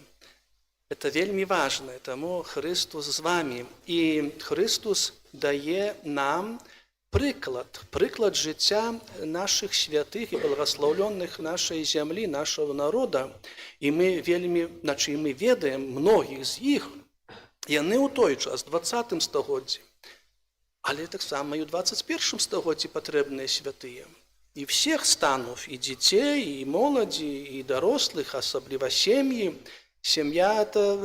Это вельмі важно, тому Христос з вами. І Христос дає нам приклад життя наших святих і благословлених нашої землі, нашого народу. І ми ми ведаємо многих з їх, яны у той час, 20 стагоддзі, але так само і у 21 стагоддзі патрэбныя святыя. І всіх станов, і дітей, і молоді, і дорослих, особливо сім'ї. Семья это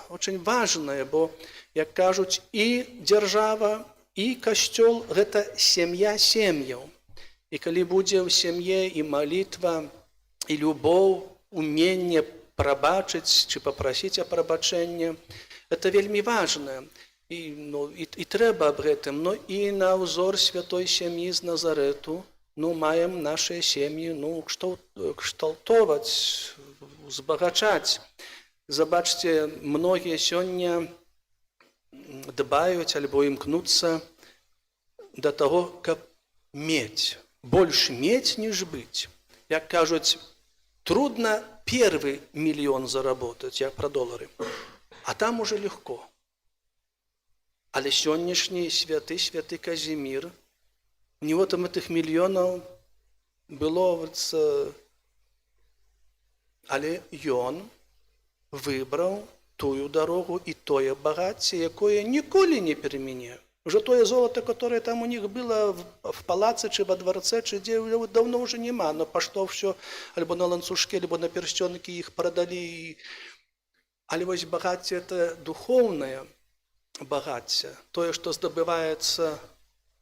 очень важное, бо, як кажуть, і держава, і костёл – это семья сем'яў. І калі будзе ў сям'і і молитва, і любоў, уменне прабачыць, ці попросіць о прабачэнні, это вельмі важно. І трэба аб гэтым. Но і на ўзор святой сям'і з Назарету маем наши сем'і кшталтоваць, узбагачаць. Забачце, многія сёння дбаюць альбо імкнуцца да таго, каб мець. Больш мець, ніж быць. Як кажуць, трудно первый миллион заработать, я про доллары, а там уже легко. Але сённяшні святы Казімір, у него там этих миллионов было, але ён выбраў тую дорогу і тое багацце, якое ніколі не перамене. Уже тое золото, которое там у них было в палаце, чи во дворце, чи где, давно уже нема. Но пошло все альбо на ланцужке, альбо на перстенке, их продали. Але вось багацце – это духовное багацце. Тое, что здобываецца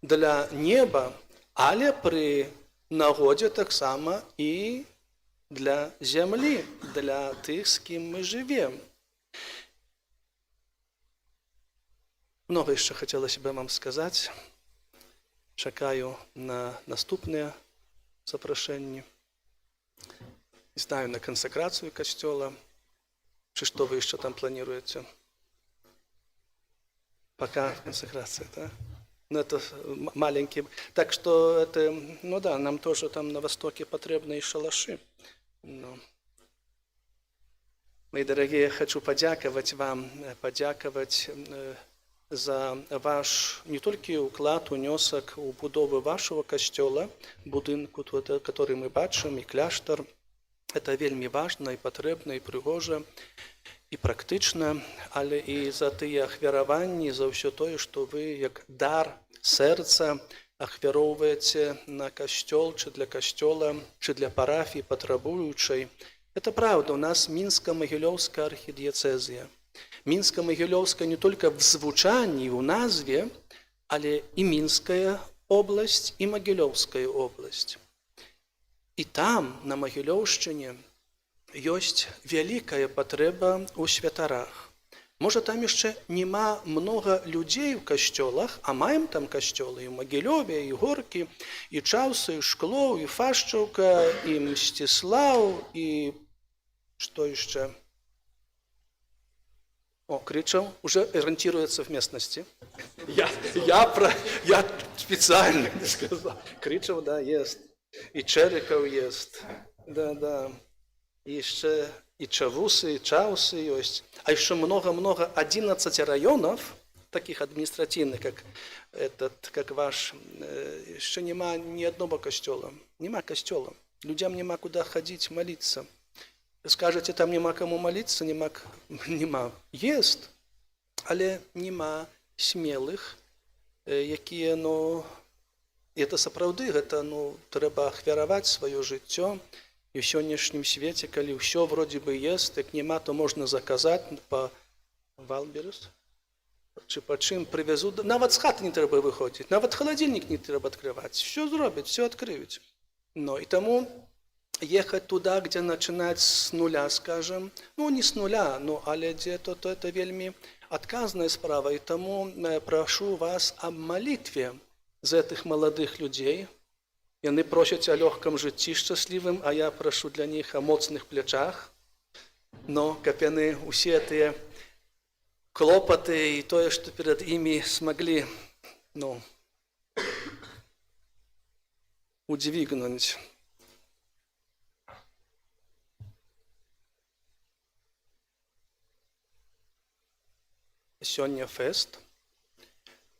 для неба, але при нагоде таксама і для землі, для тих, з ким ми живемо. Много ще хотілося б вам сказати. Чекаю на наступне запрошення. Не знаю, на консекрацію костела. Чи що ви ще там плануєте? Пока консекрация, да? Но это маленький. Так что это, нам тоже там на Востоке потребны и шалаши. Мои дорогие, хочу подяковать вам, за ваш не только уклад, унесок у будовы вашего костела, будинку, который мы бачим, и кляштар. Это вельми важно, и потребно, и пригоже, і практично, але і за тие ахвяраванні, за ўсё тое, што вы, як дар сэрца, ахвяроўваеце на касцёл, чи для касцёла, чи для парафіі патрабуючай. Это правда, у нас Мінска-Магілёўская архідыецэзія. Мінска-Магілёўская не только в звучанні, у назве, але і Мінская область, і Магілёўская область. І там, на Магілёўшчыне, ёсць вялікая патрэба ў святарах. Можа, там яшчэ нема многа людзей у касцёлах, а маем там касцёлы і ў Магілёве, і Горкі, і Чаўсы, і Шклоў, і Фашчаўка, і Мсціслаў, і што яшчэ? О, Кричев уже ориентируется в местности. Я специально не сказал. Кричев, да, есть. И Чериков есть. Да. И еще и Чавусы, и Чаусы есть. А еще много-много, 11 районов, таких административных, как ваш, еще нема ни одного костела. Нема костела. Людям нема куда ходить, молиться. Скажете, там нема кому молиться, нема. Есть, але нема смелых, якія, это сапраўды, гэта, трэба ахвяраваць сваё жыццё. І ў сённяшнім свеце, калі ўсё вроде бы есть, як нема, то можна заказаць па Валберус, ці па чым прывязу. Нават з хаты не трэба выходзіць, нават халадзільнік не трэба адкрываць. Все зробяць, все адкрыюць. І таму ехать туда, где начинать с нуля, скажем, не с нуля, але где-то это вельми отказная справа. И тому прошу вас об молитве за этих молодых людей. Яны просять о легком житті щасливым, а я прошу для них о моцных плечах. Но каб яны усе эти клопоты и то, что перед ими смогли, удвигнуть. Сёння фест,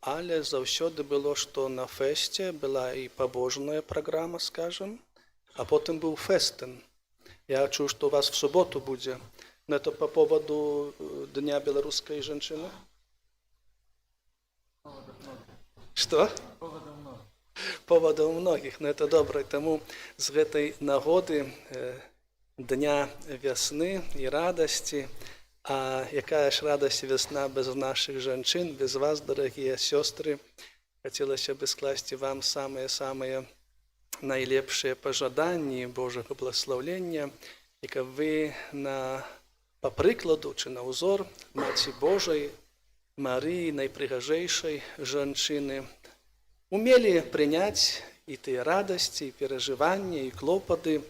але заўсёды было, што на фесце была і пабожная праграма, скажем, а потым быў фэстын. Я чуў, што у вас в суботу будзе. Это по поводу Дня беларускай жанчыны? Што? Поводаў многіх, это добра. Таму з гэтай нагоды Дня вясны і радасці. А якая ж радость и весна без наших жанчын, без вас, дорогие сестры. Хотелось бы скласти вам самые-самые наилепшие пожаданні Божого благословлення, і каб ви по прикладу чи на узор Маці Божої, Марії, найпригажейшої жанчини, умели прийняти і ті радості, і переживання, і клопоти,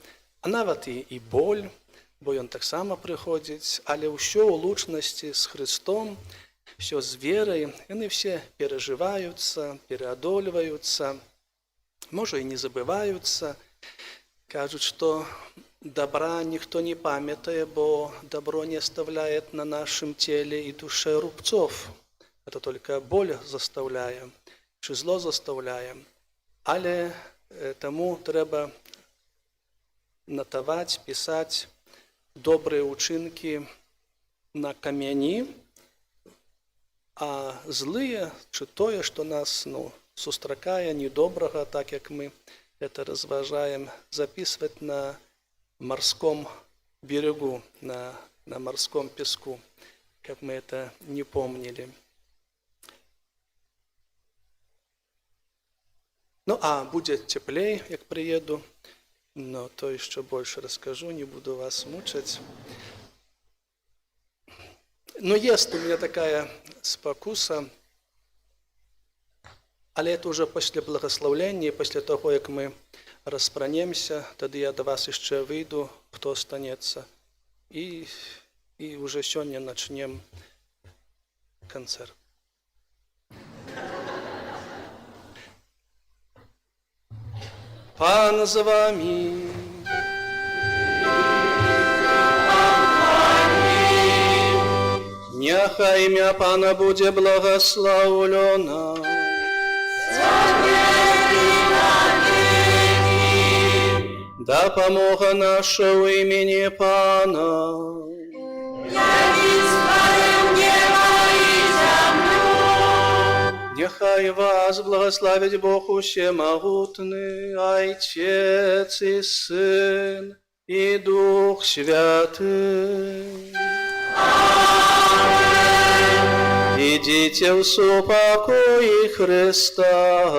а навіть і боль, бо ён таксама прыходзіць, але ўсё ў лучнасці з Христом, все з верай, яны все перажываюцца, пераадольваюцца, можа і не забываюцца, кажуць, што добра ніхто не памятае, бо добро не оставляет на нашем теле и душе рубцов. Это только боль заставляе, чи зло заставляе. Але тому треба натаваць, пісаць добрые учинки на камяні, а злые, чи тое, что нас сустракае недобрага, так як мы это разважаем, записывать на морском берегу, на морском песку, как мы это не помнили. А будет теплее, як приеду, но то еще больше расскажу, не буду вас мучать. Но есть у меня такая спокуса, але это уже после благословления, после того, как мы распранемся, тогда я до вас еще выйду, кто останется, и уже сегодня начнем концерт. Пан з вами. Няхай імя Пана буде благословлено. Да помога наша у імені Пана. Нехай вас благословит Бог Всемогутный, Отец и Сын и Дух Святый. Аминь. Идите в супокой Христа.